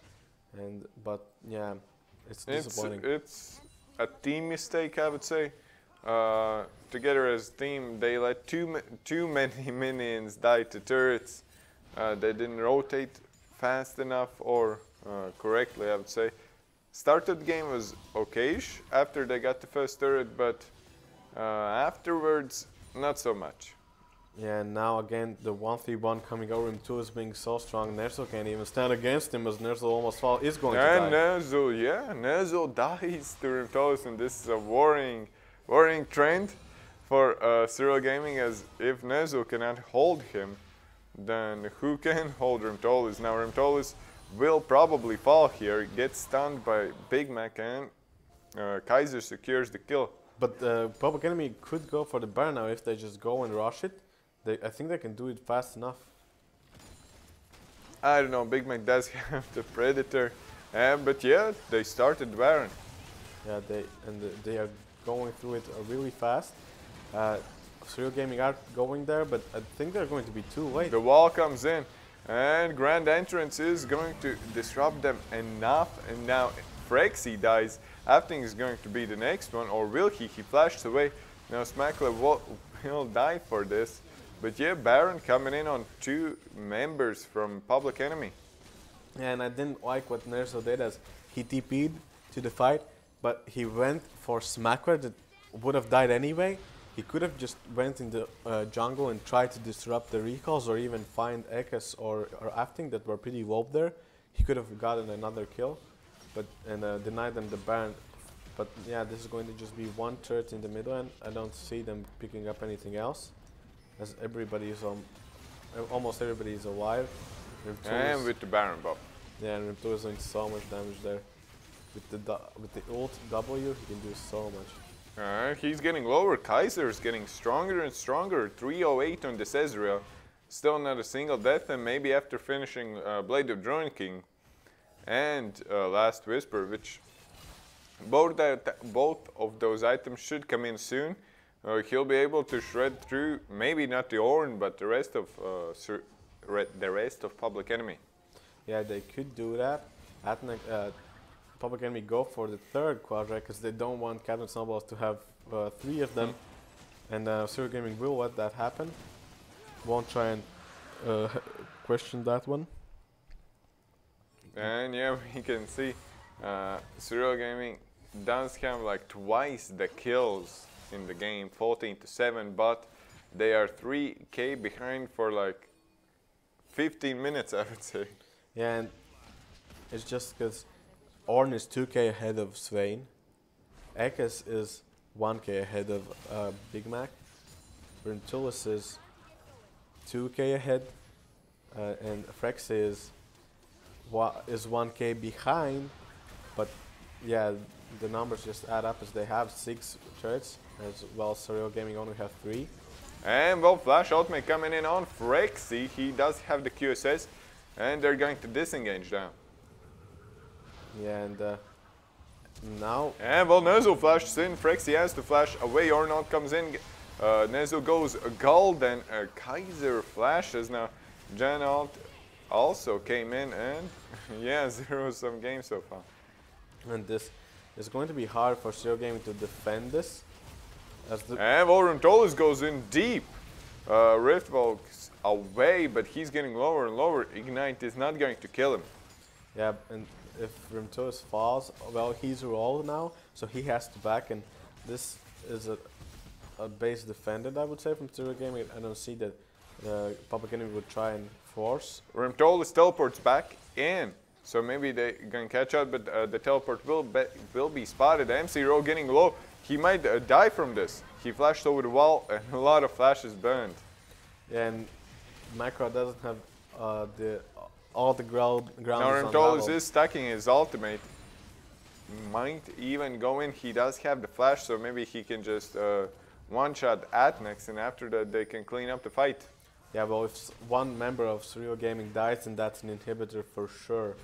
but yeah, it's disappointing. It's a team mistake, I would say. Together as a team, they let too many minions die to turrets. They didn't rotate fast enough or correctly, I would say. Started the game was okayish after they got the first turret, but afterwards, not so much. Yeah, and now again, the 1v1 coming over him too is being so strong. Nerzel can't even stand against him as Nerzel almost is going to die. Nerzel dies to Rimtolis, and this is a worrying trend for Surreal Gaming, as if Nerzel cannot hold him, then who can hold Rimtolis? Now Rimtolis will probably fall here, gets stunned by Big Mac, and Kaiser secures the kill. But Public Enemy could go for the Baron now if they just go and rush it. I think they can do it fast enough. I don't know, Big Mac does have the Predator, but yeah, they started the Baron. Yeah, they are going through it really fast. Surreal Gaming are going there, but I think they're going to be too late. The wall comes in, and Grand Entrance is going to disrupt them enough, and now Frexy dies. Afting is going to be the next one, or will he? He flashed away. Now Smackler will die for this. But yeah, Baron coming in on 2 members from Public Enemy. Yeah, and I didn't like what Nerzel did as he TP'd to the fight, but he went for Smackler that would have died anyway. He could have just went in the jungle and tried to disrupt the recalls or even find Ekes or Afting that were pretty low there. He could have gotten another kill, but denied them the Baron. But yeah, this is going to just be 1 turret in the mid lane. I don't see them picking up anything else, as everybody is almost everybody is alive. And with the Baron buff. Yeah, and Rimtolis is doing so much damage there. With the ult W, he can do so much. He's getting lower. Kaiser is getting stronger and stronger. 308 on this Ezreal. Still not a single death, and maybe after finishing Blade of Drone King and Last Whisper, which both of those items should come in soon. He'll be able to shred through, maybe not the Ornn, but the rest of Public Enemy. Yeah, they could do that. Public Enemy go for the 3rd quadra because they don't want Captain Snowballs to have 3 of them, and Surreal Gaming will let that happen. Won't try and question that one. And yeah, we can see Surreal Gaming does have like twice the kills in the game, 14-7, but they are 3k behind for like 15 minutes, I would say. Yeah, and it's just because Ornn is 2k ahead of Swain, Ekes is 1k ahead of Big Mac, Rimtolis is 2k ahead, and Frexy is is 1K behind, but yeah, the numbers just add up as they have 6 turrets, as well Surreal Gaming only have 3. And well, Flash ultimate coming in on Frexy. He does have the QSS, and they're going to disengage now. Yeah, and now... And well, Nezo flashes in. Frexy has to flash away. Ornald comes in. Nezo goes gold, and Kaiser flashes. Now, Janalt also came in, and yeah, 0-sum game so far. And this is going to be hard for Surreal Gaming to defend this. And Volrentolus goes in deep. Rift walks away, but he's getting lower and lower. Ignite is not going to kill him. Yeah, and if Rimtoris falls, well, he's rolled now, so he has to back, and this is a base defended, I would say, from Surreal Gaming. I don't see that Baltic Enemy would try and force. Rimtolis teleports back in, so maybe they can catch up, but the teleport will be spotted. MC Rowe getting low. He might die from this. He flashed over the wall, and a lot of flashes burned. Yeah, and Macro doesn't have all the ground. Now Rimtolis is stacking his ultimate. Might even go in. He does have the flash, so maybe he can just one-shot Atnex, and after that they can clean up the fight. Yeah, well, if one member of Surreal Gaming dies, then that's an inhibitor for sure.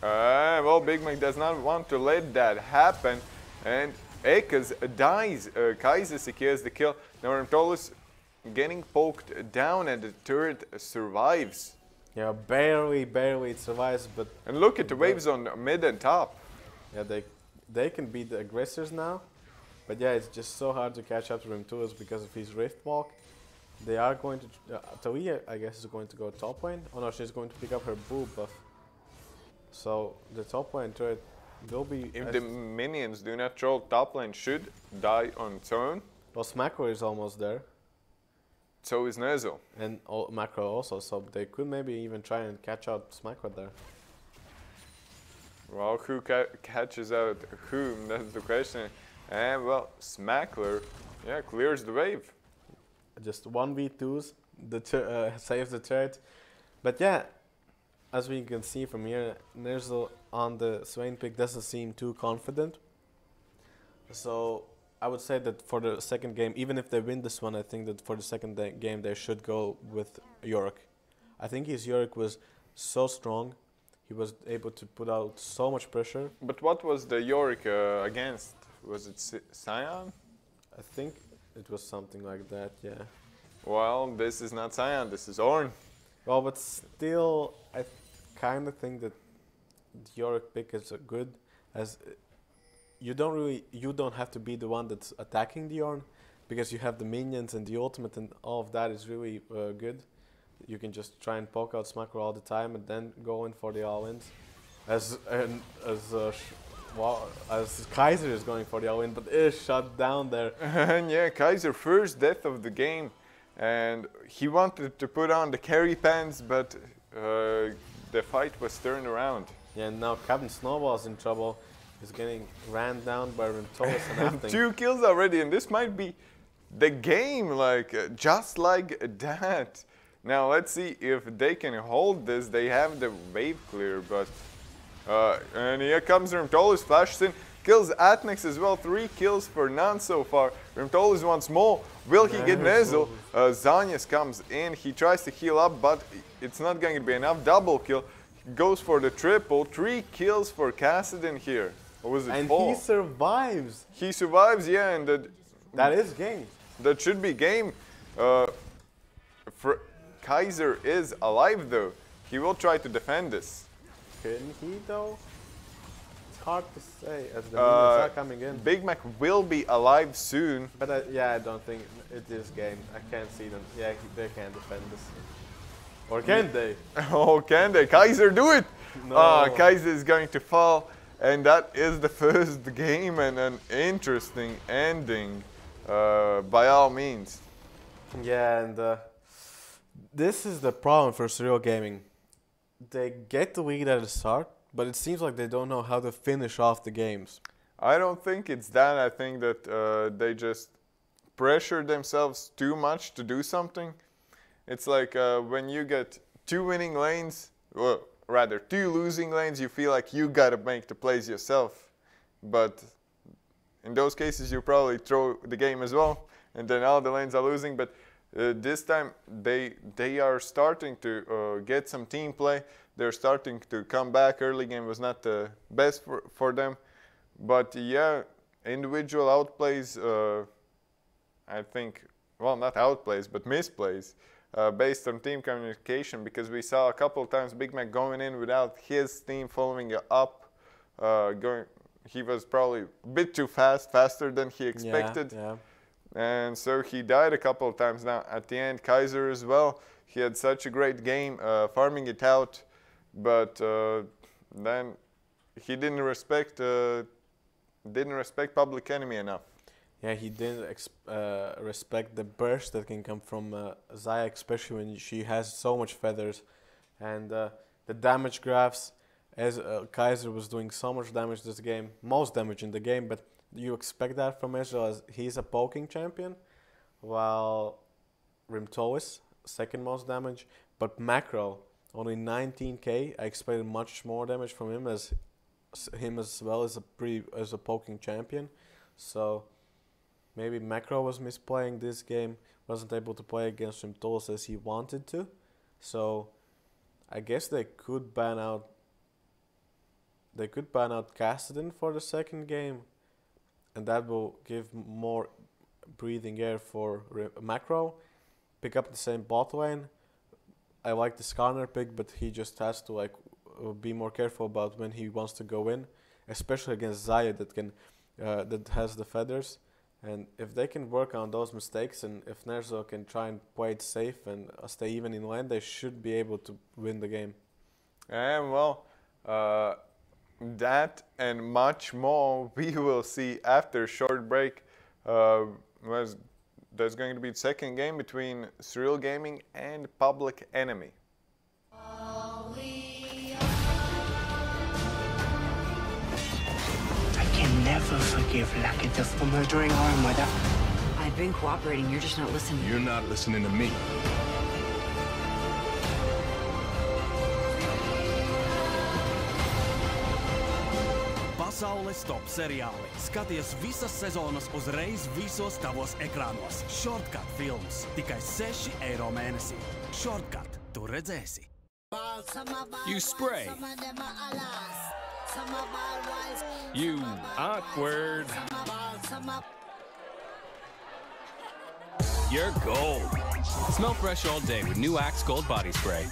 Well, Big Mac does not want to let that happen, and Ekas dies. Kaiser secures the kill. Now Rimtolis getting poked down, and the turret survives. Yeah, barely it survives, but... And look at the waves on mid and top. Yeah, they can be the aggressors now, but yeah, it's just so hard to catch up to Rimtolis because of his Rift Walk. They are going to... Talia, I guess, is going to go top lane. Oh no, she's going to pick up her boob buff. So the top lane turret will be... If the minions do not troll, top lane should die on its own. Well, Smackro is almost there. So is Nezo. And Macro also, so they could maybe even try and catch out Smackro there. Well, who catches out whom? That's the question. And well, Smackler, yeah, clears the wave. Just 1v2s, saves the turret. But yeah, as we can see from here, Nerzel on the Swain pick doesn't seem too confident. So I would say that for the second game, even if they win this one, I think that for the second game they should go with Yorick. I think his Yorick was so strong. He was able to put out so much pressure. But what was the Yorick against? Was it Sion? I think it was something like that, yeah. Well, this is not Sion, this is Ornn. Well, but still, I kind of think that the Yorick pick is good, as you don't have to be the one that's attacking the Ornn, because you have the minions and the ultimate, and all of that is really good. You can just try and poke out Smacker all the time and then go in for the all-ins. As Kaiser is going for the all-in, but is shut down there. And yeah, Kaiser first death of the game, and he wanted to put on the carry pants, but the fight was turned around. Yeah, and now Captain Snowball's in trouble. He's getting ran down by Rimtolis and everything. 2 kills already, and this might be the game, just like that. Now let's see if they can hold this. They have the wave clear, but and here comes Rimtolis, flashes in, kills Atnex as well. 3 kills for none so far. Rimtolis once more. Will he get Nezel? Zanyas comes in. He tries to heal up, but it's not going to be enough. Double kill. Goes for the triple. 3 kills for Kassadin here. Or was it and 4? He survives. He survives, yeah, and that is game. That should be game. Kaiser is alive though. He will try to defend this. Can he though? It's hard to say as the minions are coming in. Big Mac will be alive soon. But yeah, I don't think it is game. I can't see them. Yeah, they can't defend this. Or can they? Oh, can they? Kaiser, do it! No. Kaiser is going to fall. And that is the first game, and an interesting ending by all means. Yeah, and this is the problem for Surreal Gaming. They get the lead at the start, but it seems like they don't know how to finish off the games. I don't think it's that. I think that they just pressure themselves too much to do something. It's like when you get 2 winning lanes, rather 2 losing lanes, you feel like you gotta make the plays yourself. But in those cases, you probably throw the game as well, and then all the lanes are losing. But this time, they are starting to get some team play. They're starting to come back. Early game was not the best for them. But yeah, individual outplays, I think, well, not outplays, but misplays, based on team communication, because we saw a couple of times Big Mac going in without his team following up. He was probably a bit too faster than he expected. Yeah. And so he died a couple of times. Now, at the end, Kaiser as well, he had such a great game, farming it out, but then he didn't respect Public Enemy enough. Yeah, he didn't respect the burst that can come from Xayah, especially when she has so much feathers. And the damage graphs, as Kaiser was doing so much damage this game, most damage in the game, but you expect that from Ezreal as he's a poking champion, while Rimtois, second most damage. But Macro, only 19k. I expected much more damage from him as well as a poking champion. So maybe Macro was misplaying this game, wasn't able to play against Rimtois as he wanted to. So I guess they could ban out Kassadin for the second game, and that will give more breathing air for Macro. Pick up the same bot lane. I like the Skarner pick, but he just has to be more careful about when he wants to go in, especially against Xayah that has the feathers. And if they can work on those mistakes, and if Nerzo can try and play it safe and stay even in lane, they should be able to win the game. And well, that and much more we will see after a short break. There's going to be the second game between Surreal Gaming and Public Enemy. I can never forgive Lakita for murdering our mother. I've been cooperating, you're just not listening. You're not listening to me. Pasaules top seriāli. Skaties visas sezonas uzreiz visos tavos ekrānos. Shortcut films. Tikai 6 eiro mēnesī. Shortcut. Tu redzēsi. You spray. You awkward. You're gold. Smell fresh all day with new Axe Gold Body Spray.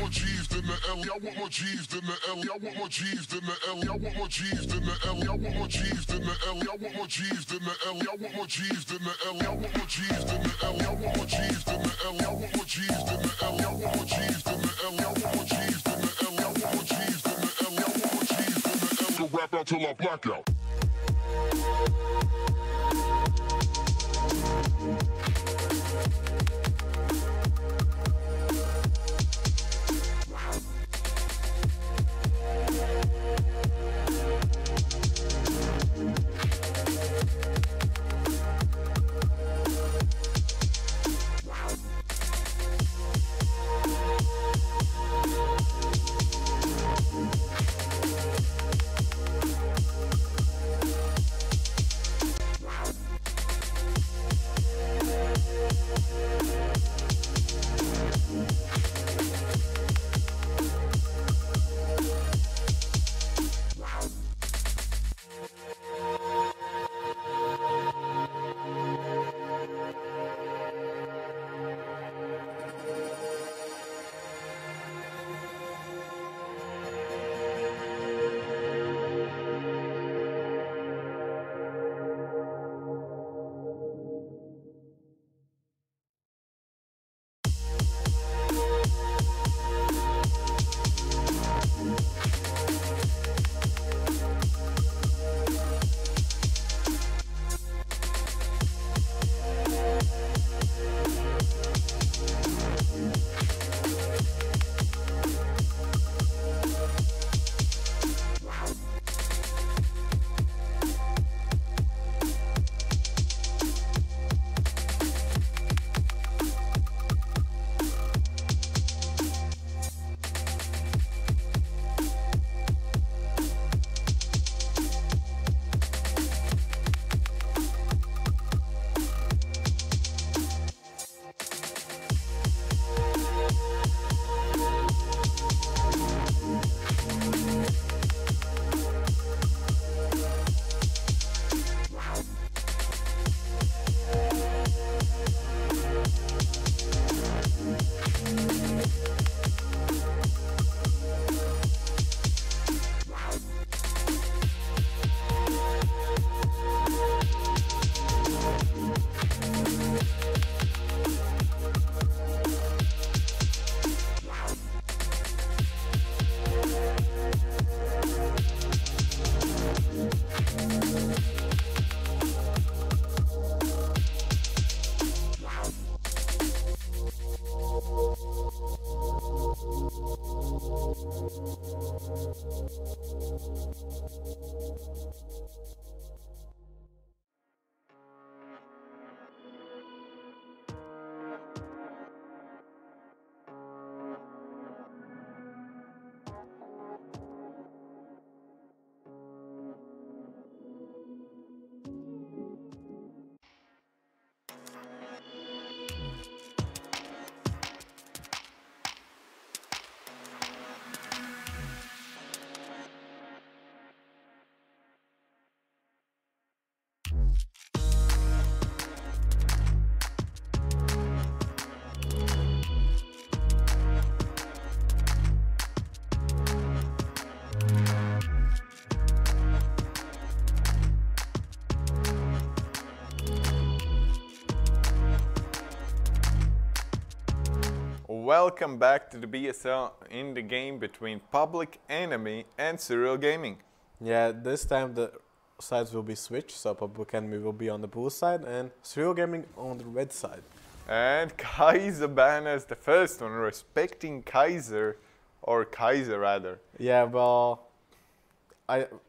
more G's than the L. I want more G's than the L. I want more G's than the L. I want more G's than the L. I want more G's than the L. I want more G's than the L. I want more G's than the L. I want more G's than the L. I want more G's than the L. I want more G's than the L. I want more G's than the L. I want more G's than the L. I want more G's than the L. I want more G's than the L. Go rap out till I black out. Welcome back to the BSL in the game between Public Enemy and Serial Gaming. Yeah, this time the sides will be switched, so Public Enemy will be on the blue side and Serial Gaming on the red side. And Kaiser ban as the first one, respecting Kaiser, or Kaiser rather. Yeah, well,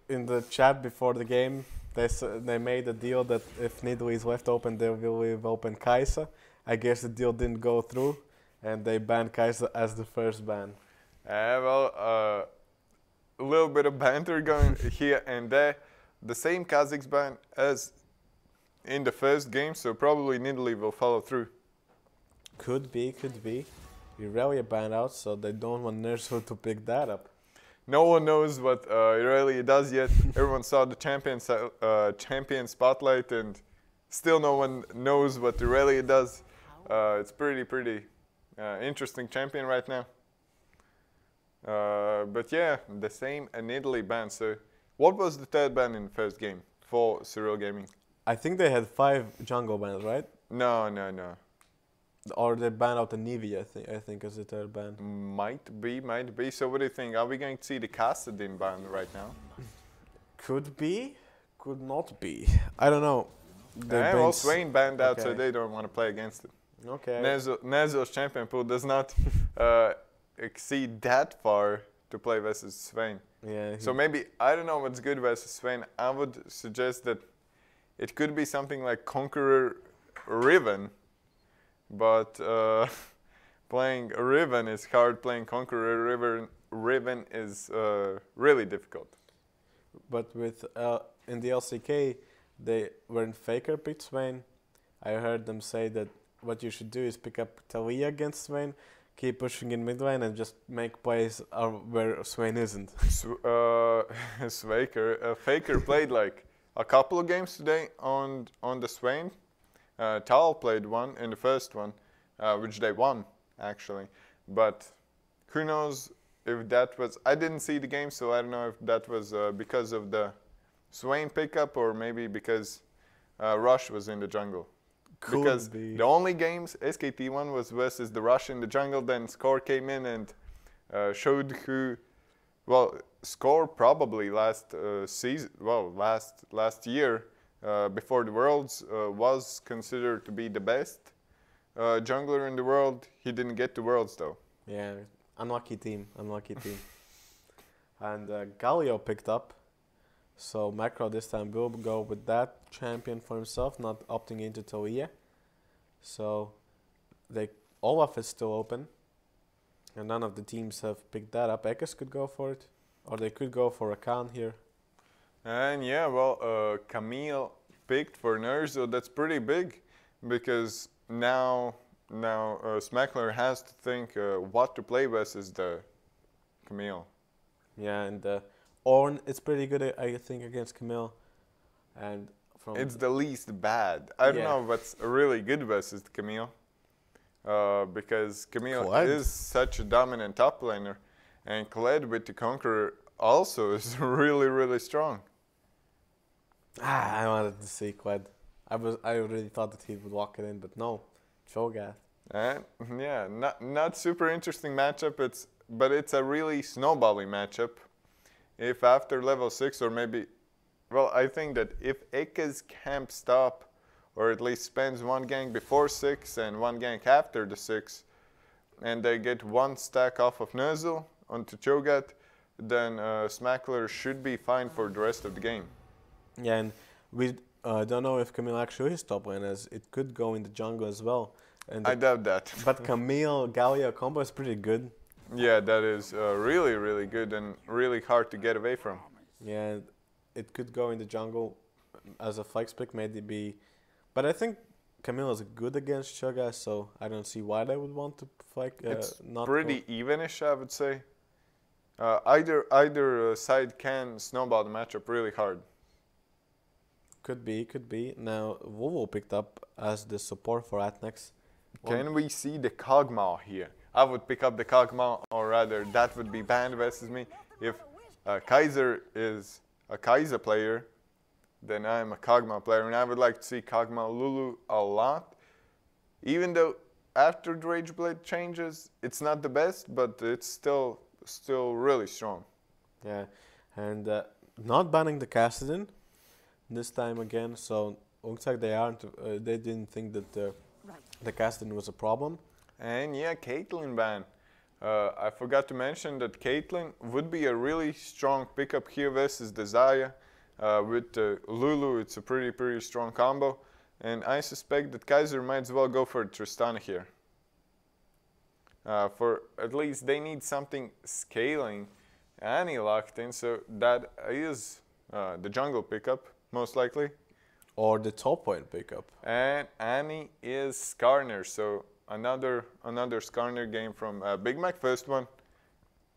in the chat before the game, they made a deal that if Nidalee is left open, they will leave open Kaiser. I guess the deal didn't go through, and they banned Kaiser as the first ban. A little bit of banter going here and there. The same Kazakhs ban as in the first game, so probably Nidalee will follow through. Could be, could be. Irelia banned out, so they don't want Nerso to pick that up. No one knows what Irelia does yet. Everyone saw the champion spotlight, and still no one knows what Irelia does. It's pretty interesting champion right now. But yeah, the same in Italy ban. So what was the third ban in the first game for Serial Gaming? I think they had 5 jungle bans, right? No. Or they banned out the Nivea, I think is the third ban. Might be. So what do you think? Are we going to see the Kassadin ban right now? Could be, could not be. I don't know. Well, Swain banned out, so Okay. they don't want to play against it. Okay. Nezil's champion pool does not exceed that far to play versus Swain. Yeah. So maybe, I don't know what's good versus Swain. I would suggest that it could be something like Conqueror Riven, but playing Riven is hard, playing Conqueror Riven is really difficult. But with in the LCK, when Faker picked Swain, I heard them say that what you should do is pick up Talia against Swain, keep pushing in mid lane, and just make plays where Swain isn't. Faker played like a couple of games today on the Swain. Tal played one in the first one, which they won actually. But who knows if that was? I didn't see the game, so I don't know if that was because of the Swain pickup or maybe because Rush was in the jungle. Because the only games SKT1 was versus the Rush in the jungle, then Score came in and showed who. Well, Score probably last season, well, last year before the Worlds was considered to be the best jungler in the world. He didn't get the Worlds though. Yeah, unlucky team. And Galio picked up, so Macro this time will go with that champion for himself, not opting into Talia. So Olaf is still open, and none of the teams have picked that up. Ekes could go for it, or they could go for a Khan here. And yeah, well, Camille picked for Nerzo. That's pretty big, because now Smackler has to think what to play versus the Camille. Yeah, and Ornn is pretty good, I think, against Camille. And it's the least bad. I don't know what's really good versus Camille, because Camille is such a dominant top laner, and Kled with the Conqueror also is really, really strong. I wanted to see Kled. I really thought that he would walk it in, but no, Cho'Gath. And yeah, not super interesting matchup. But it's a really snowballing matchup. If after level 6 or maybe, well, I think that if Ekes camps top, or at least spends one gank before 6 and one gank after the 6, and they get one stack off of Nerzel onto Cho'Gath, then Smackler should be fine for the rest of the game. Yeah, and we don't know if Camille actually is top lane, as it could go in the jungle as well. And I doubt that. But Camille-Galio combo is pretty good. Yeah, that is really, really good and really hard to get away from. Yeah, it could go in the jungle as a flex pick, maybe. But I think Camille is good against Cho'Gath, so I don't see why they would want to flex. It's pretty evenish, I would say. Either side can snowball the matchup really hard. Could be. Now, Vovo picked up as the support for Atnex. Can we see the Kog'Maw here? I would pick up the Kog'Maw, or rather, that would be banned versus me. If Kaiser is a Kaiser player, then I'm a Kog'Maw player, and I would like to see Kog'Maw Lulu a lot. Even though after the Rageblade changes, it's not the best, but it's still really strong. Yeah, and not banning the Kassadin this time again. So looks like they didn't think that the Kassadin was a problem. And yeah, Caitlyn ban. I forgot to mention that Caitlyn would be a really strong pickup here versus the Xayah. With Lulu, it's a pretty strong combo. And I suspect that Kaiser might as well go for Tristana here. For at least they need something scaling. Annie locked in, so that is the jungle pickup, most likely. Or the top lane pickup. And Annie is Skarner, so another Skarner game from Big Mac. First one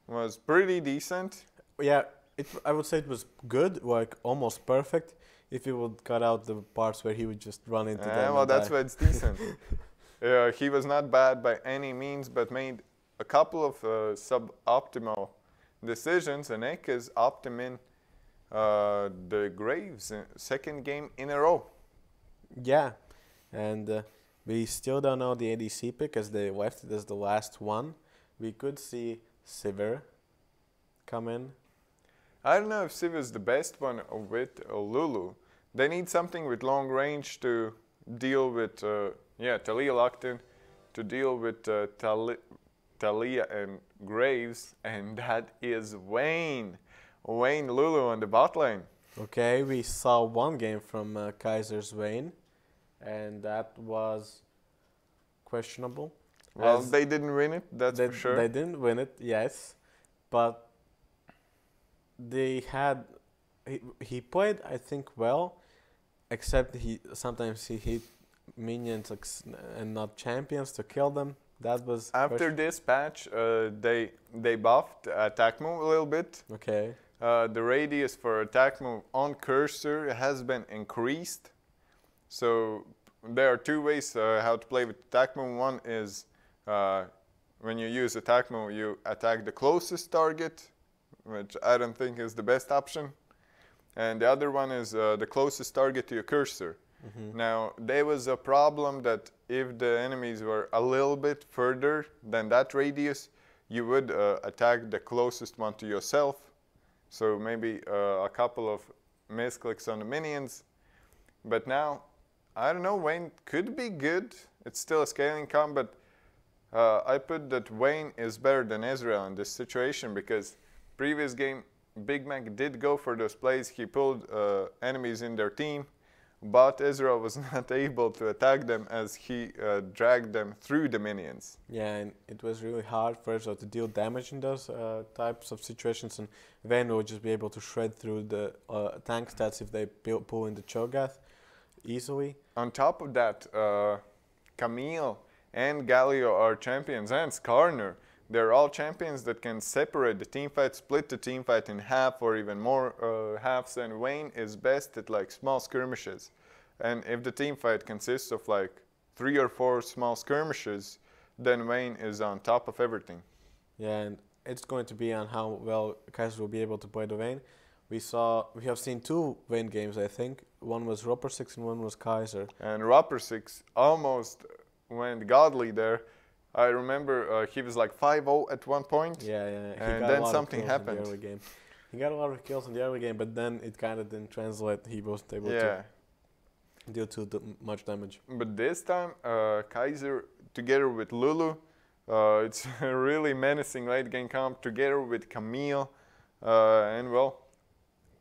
was pretty decent. Yeah, I would say it was good, like almost perfect, if you would cut out the parts where he would just run into them. Well, that's why it's decent. He was not bad by any means, but made a couple of suboptimal decisions, and Ekes opted in the Graves second game in a row. Yeah, and we still don't know the ADC pick as they left it as the last one. We could see Sivir come in. I don't know if Civ is the best one with Lulu. They need something with long range to deal with, Talia locked in, to deal with Talia and Graves, and that is Wayne. Wayne Lulu on the bot lane. Okay, we saw one game from Kaiser's Vayne, and that was questionable. Well, they didn't win it, that's for sure. They didn't win it, yes, but they had. He played, I think, well, except sometimes he hit minions and not champions to kill them. That was after this patch. They buffed attack move a little bit. Okay. The radius for attack move on cursor has been increased. So there are two ways how to play with attack move. One is when you use attack move, you attack the closest target, which I don't think is the best option. And the other one is the closest target to your cursor. Mm-hmm. Now, there was a problem that if the enemies were a little bit further than that radius, you would attack the closest one to yourself. So maybe a couple of misclicks on the minions. But now, I don't know, Wayne could be good. It's still a scaling comp, but I put that Wayne is better than Ezreal in this situation because previous game, Big Mac did go for those plays. He pulled enemies in their team, but Ezreal was not able to attack them as he dragged them through the minions. Yeah, and it was really hard for Ezreal to deal damage in those types of situations, and Vayne will just be able to shred through the tank stats if they pull in the Cho'Gath easily. On top of that, Camille and Galio are champions, and Skarner. They're all champions that can separate the teamfight, split the teamfight in half or even more halves, and Wayne is best at like small skirmishes. And if the teamfight consists of like 3 or 4 small skirmishes, then Wayne is on top of everything. Yeah, and it's going to be on how well Kaiser will be able to play the Vayne. We have seen 2 Vayne games, I think. One was Roper 6 and one was Kaiser. And Roper 6 almost went godly there. I remember he was like 5-0 at one point. Yeah. And then something happened. In the early game. He got a lot of kills in the early game, but then it kind of didn't translate. He wasn't able to deal too much damage. But this time, Kaiser together with Lulu, it's a really menacing late game comp together with Camille. And well,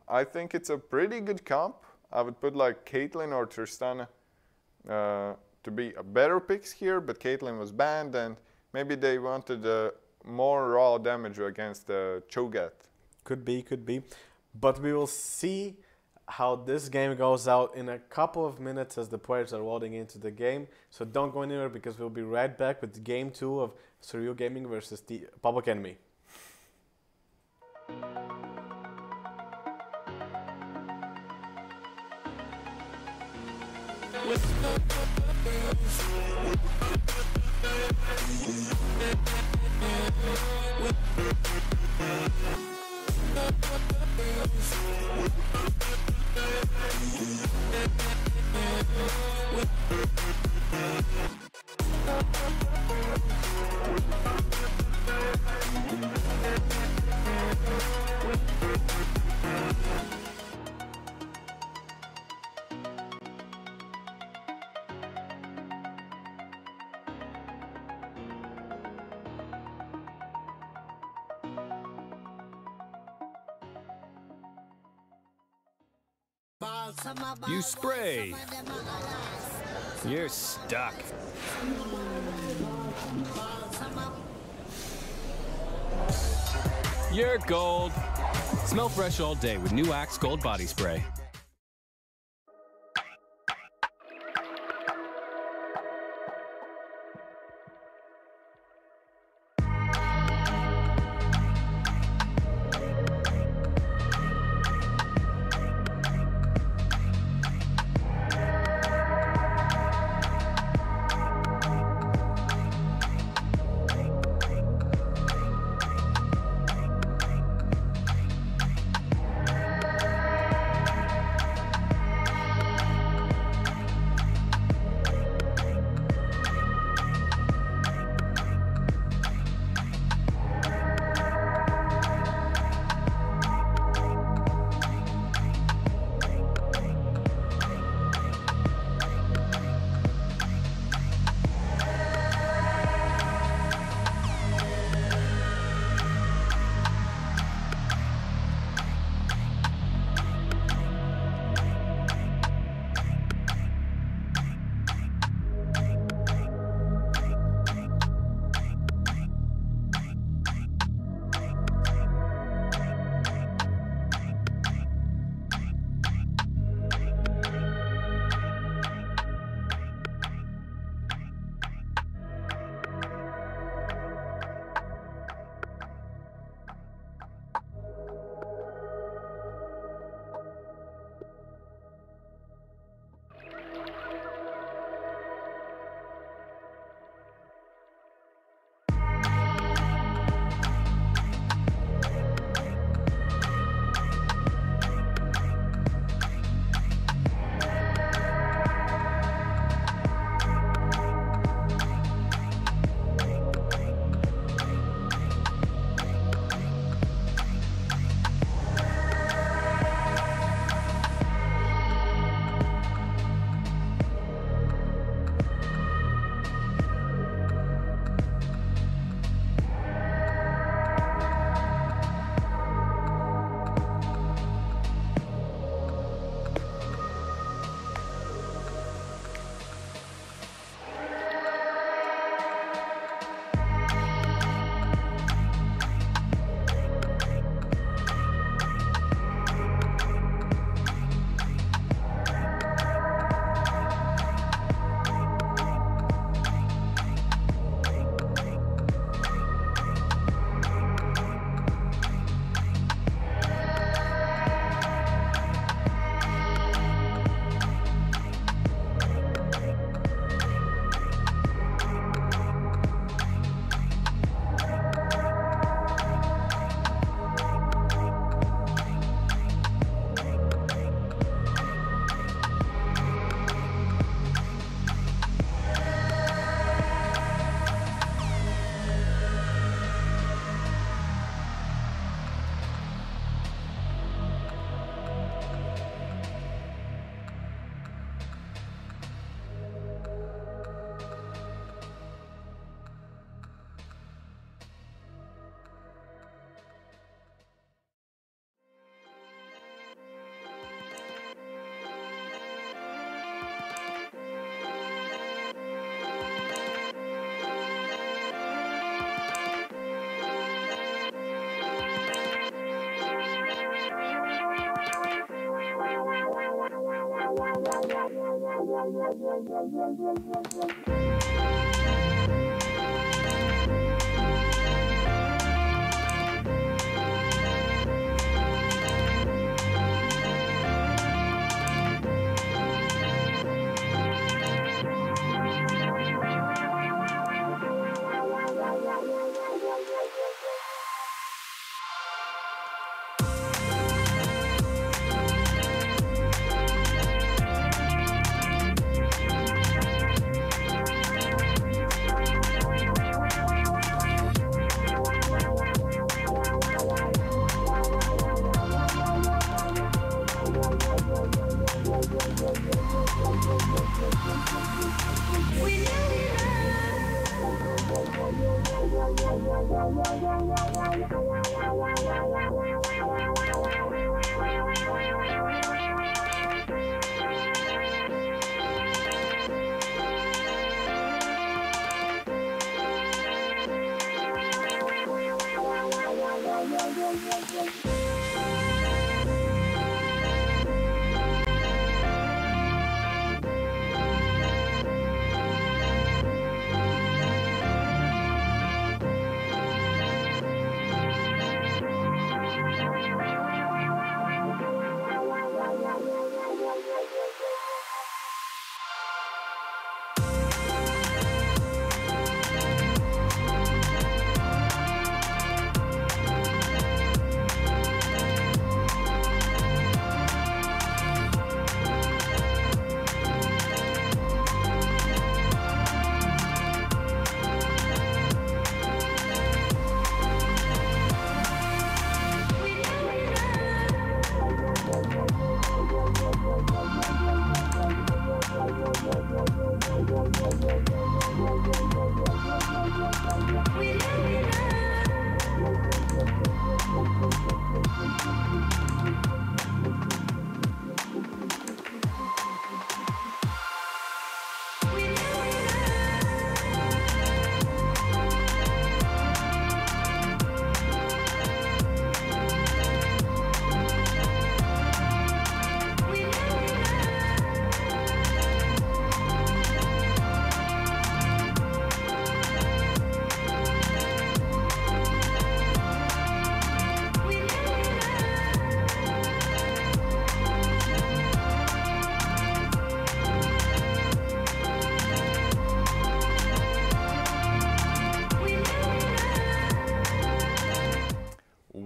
I think it's a pretty good comp. I would put like Caitlyn or Tristana to be a better picks here, but Caitlyn was banned, and maybe they wanted more raw damage against Cho'Gath. Could be. But we will see how this game goes out in a couple of minutes as the players are loading into the game. So don't go anywhere because we'll be right back with game 2 of Surreal Gaming versus the Public Enemy. You spray. You're stuck. You're gold. Smell fresh all day with new Axe Gold Body Spray.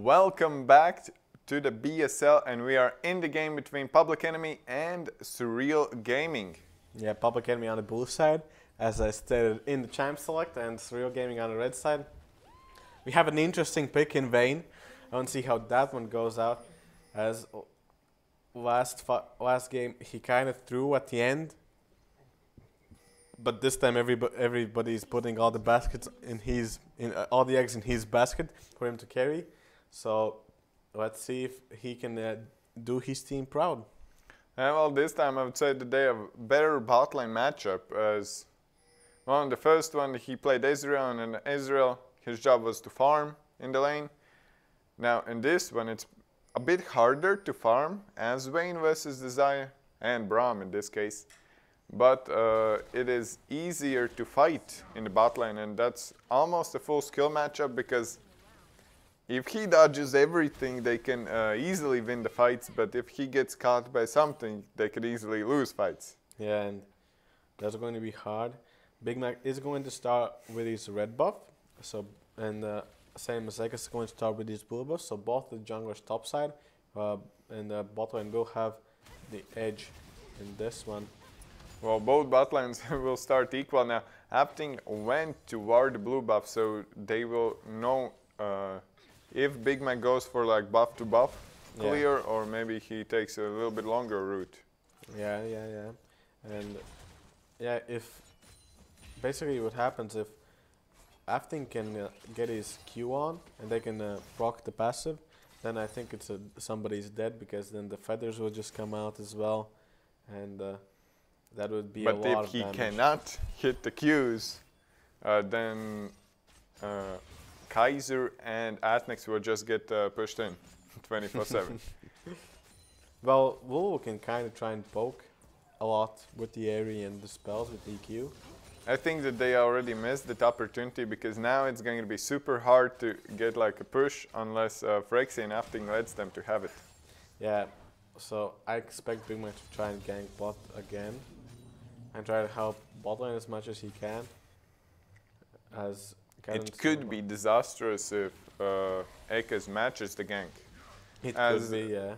Welcome back to the BSL, and we are in the game between Public Enemy and Surreal Gaming. Yeah, Public Enemy on the blue side, as I stated in the champ select, and Surreal Gaming on the red side. We have an interesting pick in Vayne. I want to see how that one goes out. As last game, he kind of threw at the end, but this time everybody's putting all the baskets all the eggs in his basket for him to carry. So let's see if he can do his team proud. Well, this time I would say that they have a better bot lane matchup. As well, in the first one he played Ezreal, and in Ezreal his job was to farm in the lane. Now in this one it's a bit harder to farm as Vayne versus Desire and Braum in this case. But it is easier to fight in the bot lane, and that's almost a full skill matchup, because if he dodges everything, they can easily win the fights, but if he gets caught by something, they could easily lose fights. Yeah, and that's going to be hard. Big Mac is going to start with his red buff, and same as Eka is going to start with his blue buff, so both the junglers top side and the bot lane will have the edge in this one. Well, both bot lanes will start equal now. Apting went toward the blue buff, so they will know if Big Mac goes for like buff to buff clear, or maybe he takes a little bit longer route. Yeah. And yeah, if basically what happens if Apting can get his Q on and they can proc the passive, then I think it's somebody's dead, because then the feathers will just come out as well, and that would be a lot of damage. But if he cannot hit the Qs, then Kaiser and Atnex will just get pushed in 24/7. Well, Wool can kind of try and poke a lot with the area and the spells with EQ. I think that they already missed that opportunity because now it's going to be super hard to get like a push unless Phyrexia and Afting lets them to have it. Yeah, so I expect Big Mac to try and gank bot again and try to help bot lane as much as he can. As it could be disastrous if Ekkas matches the gank. It could be, yeah.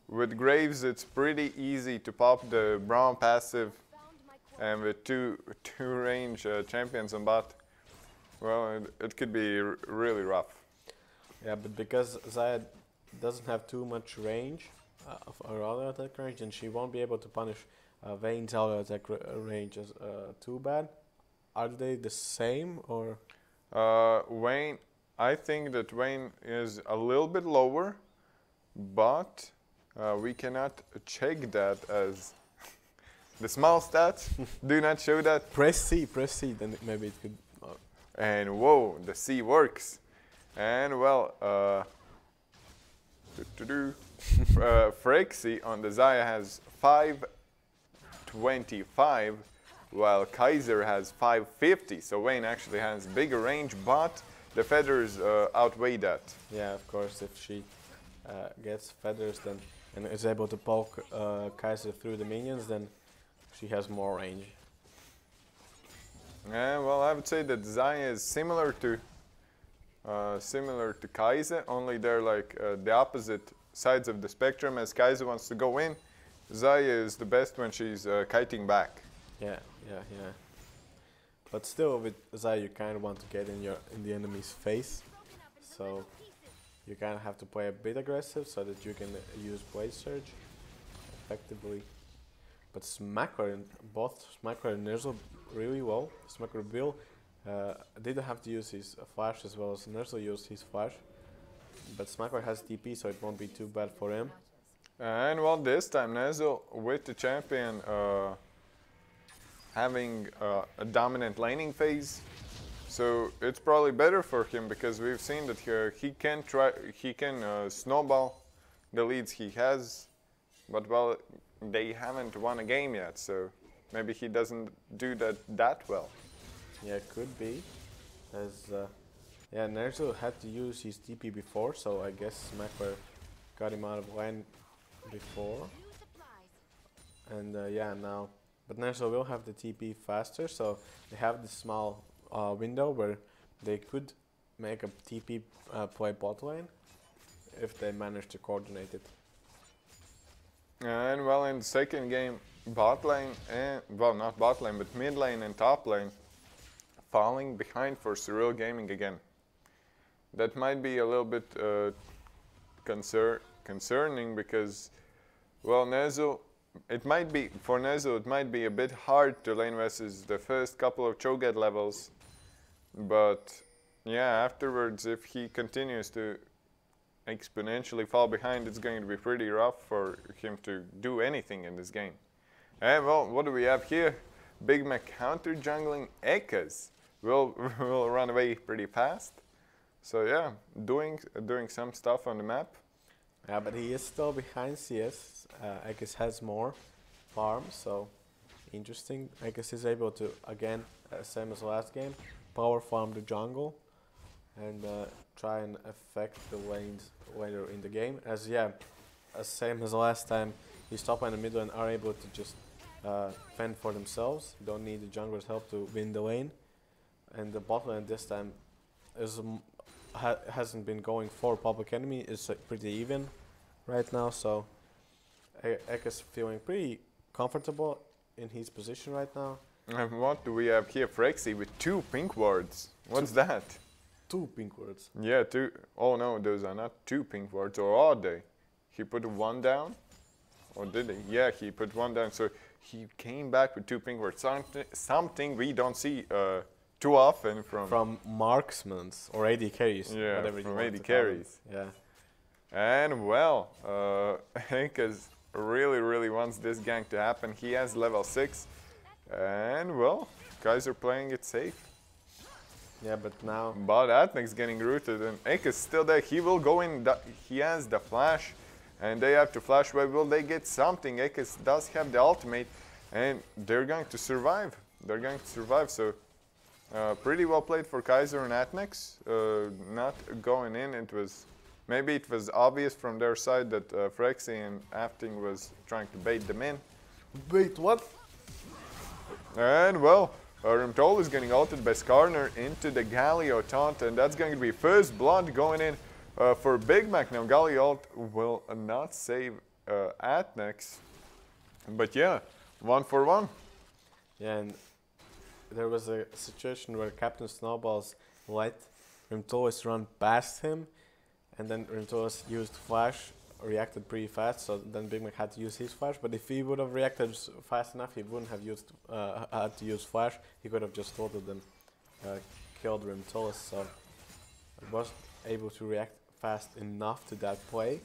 With Graves, it's pretty easy to pop the Braum passive, and with two range champions on bot, well, it could be really rough. Yeah, but because Xayah doesn't have too much range of her auto attack range, and she won't be able to punish Vayne's auto attack range as too bad. Are they the same or? Vayne, I think that Vayne is a little bit lower, but we cannot check that as the small stats do not show that. Press C, then maybe it could. And whoa, the C works. And well, Phyrexia on the Xayah has 525, while Kaiser has 550. So Vayne actually has bigger range, but the feathers outweigh that. Yeah, of course, if she gets feathers then and is able to poke Kaiser through the minions, then she has more range. Yeah, well, I would say that Xayah is similar to Kaiser, only they're like the opposite sides of the spectrum. As Kaiser wants to go in, Xayah is the best when she's kiting back. Yeah. But still, with Xayah, you kind of want to get in the enemy's face, so you kind of have to play a bit aggressive so that you can use Blade Surge effectively. But both Smackler and Nerzel really well. Smackler Bill didn't have to use his flash as well as Nerzel used his flash. But Smackler has TP, so it won't be too bad for him. And well, this time Nerzel with the champion having a dominant laning phase. So it's probably better for him because we've seen that he can snowball the leads he has, but well, they haven't won a game yet, so maybe he doesn't do that well. Yeah, could be. As yeah, Nerzel had to use his TP before, so I guess Smackler got him out of lane before. And yeah, now, but Nerzel will have the TP faster, so they have this small window where they could make a TP play bot lane if they manage to coordinate it. And well, in the second game, bot lane, well, not bot lane, but mid lane and top lane falling behind for Surreal Gaming again. That might be a little bit concerning because, well, Nerzel, for Nerzel, it might be a bit hard to lane versus the first couple of Cho'Gath levels. But yeah, afterwards, if he continues to exponentially fall behind, it's going to be pretty rough for him to do anything in this game. And well, what do we have here? Big Mac counter jungling Ekkas will run away pretty fast. So yeah, doing some stuff on the map. Yeah, but he is still behind CS. Ekkas has more farm, so interesting. Ekkas is able to, again, same as last game, power farm the jungle and try and affect the lanes later in the game. As yeah, same as last time, his top lane and mid lane are able to just fend for themselves. You don't need the jungler's help to win the lane. And the bot lane this time is hasn't been going for Public Enemy. It's pretty even right now, so Ekkas feeling pretty comfortable in his position right now. And what do we have here? Phyrexia with 2 pink wards. What's that? 2 pink wards. Yeah, 2. Oh no, those are not 2 pink wards, or are they? He put 1 down? Or did he? Yeah, he put 1 down, so he came back with 2 pink wards. Something we don't see too often from marksmen or AD carries. Yeah, whatever from you AD carries. Yeah. And well, Ekkas really wants this gank to happen. He has level 6. And well, guys are playing it safe. Yeah, but now... But Atmec's getting rooted and Ekkas still there. He will go in, he has the flash and they have to flash away. Will they get something? Ekkas does have the ultimate and they're going to survive. They're going to survive, so pretty well played for Kaiser and Atnex. Not going in, maybe it was obvious from their side that Frexy and Afting was trying to bait them in. Wait, what? And well, Rimtol is getting ulted by Skarner into the Galio taunt, and that's going to be first blood going in for Big Mac. Now Galio ult will not save Atnex, but yeah, 1 for 1. Yeah, and there was a situation where Captain Snowballs let Rimtolis run past him, and then Rimtolis used flash, reacted pretty fast, so then Big Mac had to use his flash. But if he would have reacted fast enough, he wouldn't have had to use flash. He could have just ulted and killed Rimtolis. So I was able to react fast enough to that play.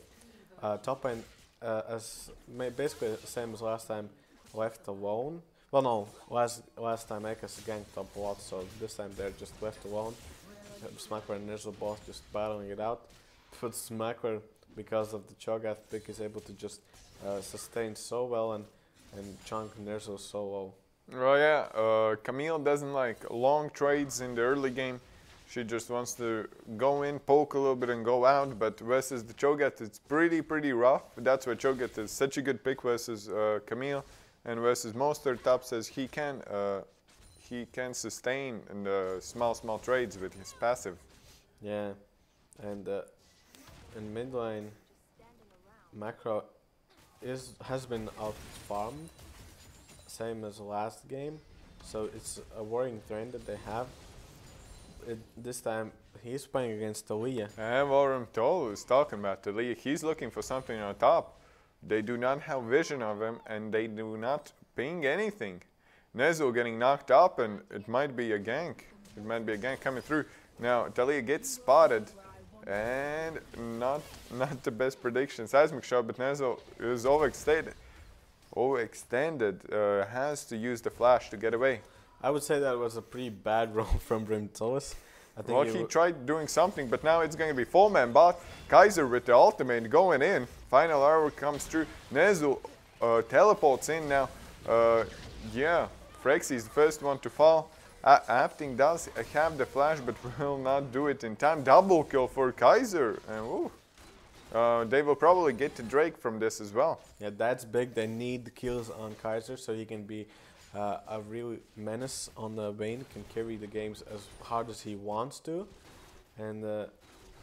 Top lane, basically the same as last time, left alone. Well, no, last time Ekkas ganked up a lot, so this time they're just left alone. Smackler and Nerzel both just battling it out. But Smackler, because of the Cho'Gath pick, is able to just sustain so well and chunk Nerzel so low. Oh yeah, Camille doesn't like long trades in the early game. She just wants to go in, poke a little bit and go out, but versus the Cho'Gath it's pretty rough. That's why Cho'Gath is such a good pick versus Camille. And versus Monster top says he can sustain in the small trades with his passive. Yeah, and in mid lane, Macro has been out farmed, same as last game. So it's a worrying trend that they have. This time he's playing against Talia. And Warren Toll is talking about Talia. He's looking for something on top. They do not have vision of him, and they do not ping anything. Nezu getting knocked up, and it might be a gank. It might be a gank coming through. Now Talia gets spotted, and not the best prediction. Seismic shot, but Nezu is overextended. Has to use the flash to get away. I would say that was a pretty bad roll from Brimtolis. Well, he tried doing something, but now it's going to be full man bot. Kaiser with the ultimate going in. Final hour comes through. Nezu teleports in now. Yeah, Frexy is the first one to fall. Afting does have the flash, but will not do it in time. Double kill for Kaiser. And they will probably get to Drake from this as well. Yeah, that's big. They need the kills on Kaiser so he can be a real menace on the Vayne, can carry the games as hard as he wants to. And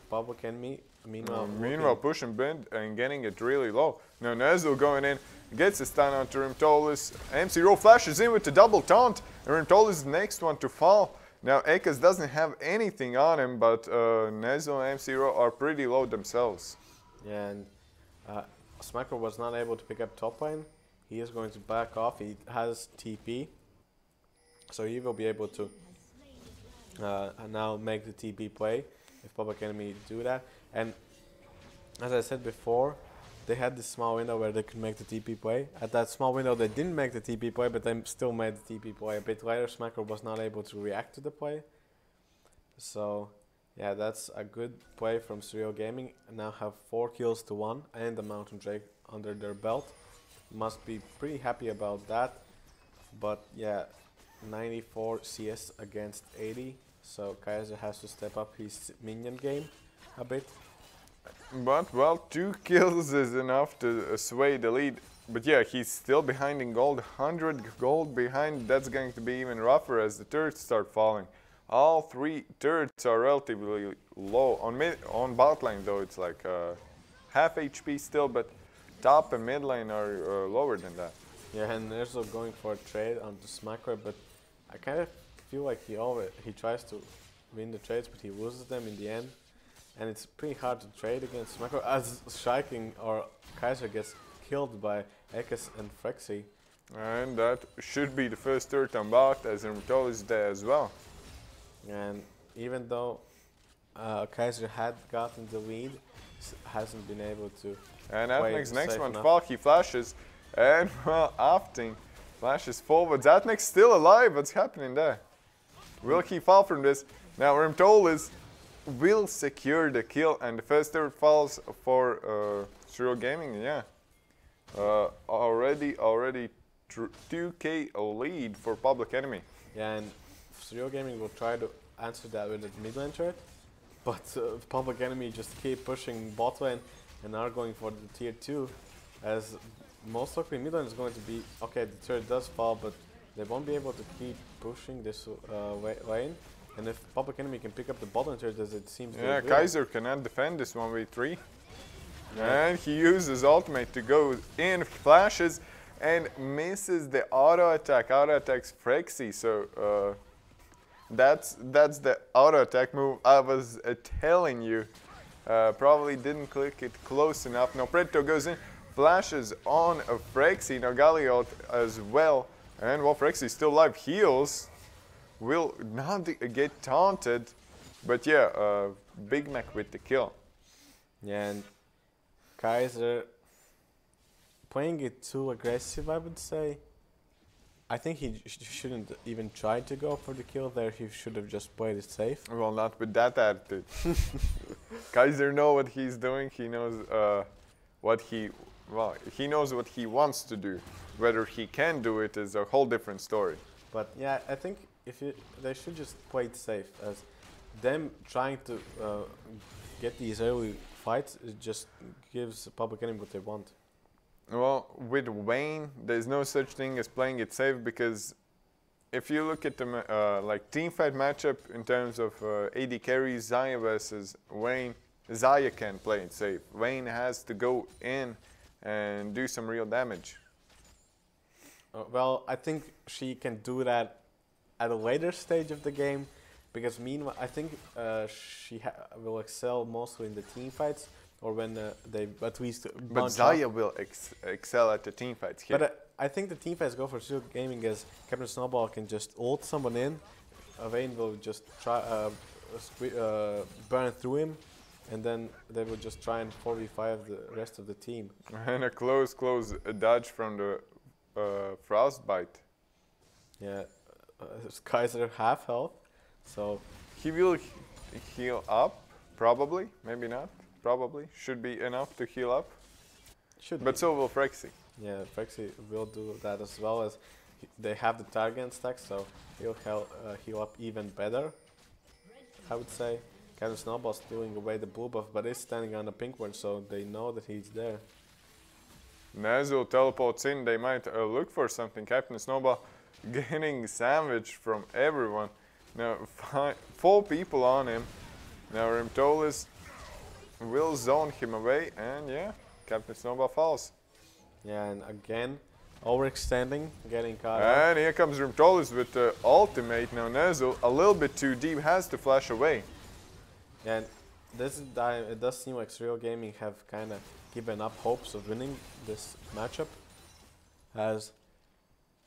Public Enemy, meanwhile pushing mid and getting it really low. Now Nezu going in, gets a stun onto Rimtolis. MC Roll flashes in with the double taunt, and Rimtolis is the next one to fall. Now Ekkas doesn't have anything on him, but Nezu and MC Roll are pretty low themselves. Yeah, and Smacker was not able to pick up top lane. He is going to back off. He has TP, so he will be able to now make the TP play if Public Enemy do that. And as I said before, they had this small window where they could make the TP play. At that small window, they didn't make the TP play, but they still made the TP play. A bit later, Smacker was not able to react to the play. So yeah, that's a good play from Surreal Gaming. Now have 4 kills to 1 and the Mountain Drake under their belt. Must be pretty happy about that. But yeah, 94 CS against 80. So Kaiser has to step up his minion game a bit. But well, 2 kills is enough to sway the lead. But yeah, he's still behind in gold. 100 gold behind. That's going to be even rougher as the turrets start falling. All 3 turrets are relatively low. On bot lane though, it's like half HP still, but top and mid lane are lower than that. Yeah, and Nerzel going for a trade onto Smacker, but I kind of feel like he tries to win the trades, but he loses them in the end. And it's pretty hard to trade against Smacker as Shiking or Kaiser gets killed by Ekkas and Frexy. And that should be the first turret on bot, as Rimtol is there as well. And even though Kaiser had gotten the lead, hasn't been able to. And Atnex next one to fall, he flashes, and well, Afting flashes forwards. Atnex still alive, what's happening there? Will he fall from this? Now Rimtolis will secure the kill, and the first turret falls for Surreal Gaming, yeah. Already 2K lead for Public Enemy. Yeah, and Serial Gaming will try to answer that with a mid lane turret, but Public Enemy just keep pushing bot lane and are going for the tier 2, as most likely mid lane is going to be, okay, the turret does fall, but they won't be able to keep pushing this lane, and if Public Enemy can pick up the bot lane turret, as it seems yeah, Kaiser cannot defend this 1v3. Yeah. And he uses ultimate to go in, flashes, and misses the auto attack. Auto attacks Frexy, so that's the auto attack move I was telling you. Probably didn't click it close enough. Now Predator goes in, flashes on Frexy. Now Galliot as well, and while Frexy still alive, heals. Will not get taunted, but yeah, Big Mac with the kill. Yeah, and Kaiser playing it too aggressive, I would say. I think he shouldn't even try to go for the kill there. He should have just played it safe. Well, not with that attitude. Kaiser knows what he's doing. He knows he knows what he wants to do. Whether he can do it is a whole different story. But yeah, I think they should just play it safe, as them trying to get these early fights, it just gives Public Enemy what they want. Well, with Wayne, there's no such thing as playing it safe, because if you look at the like teamfight matchup in terms of AD carry, Xayah versus Wayne, Xayah can play it safe. Wayne has to go in and do some real damage. Well, I think she can do that at a later stage of the game, because meanwhile, I think she will excel mostly in the team fights, or when they at least. But Xayah will excel at the team fights here. But I think the team fights go for Serial Gaming, as Captain Snowball can just ult someone in, Vayne will just try burn through him, and then they will just try and 4v5 the rest of the team. And a close dodge from the Frostbite. Yeah, Kaiser half health, so he will heal up, probably, maybe not, probably. Should be enough to heal up. But so will Frexy. Yeah, Frexy will do that as well, as they have the target stack, so he'll heal up even better, I would say. Captain Snowball's stealing away the blue buff, but is standing on the pink one, so they know that he's there. Nazul teleports in, they might look for something. Captain Snowball getting sandwiched from everyone. Now 4 people on him. Now Rimtolis will zone him away, and yeah, Captain Snowball falls. Yeah, and again, overextending, getting caught And here comes Rimtolis with the ultimate. Now Nazul, a little bit too deep, has to flash away. Yeah, and this time it does seem like Serial Gaming have kind of given up hopes of winning this matchup, as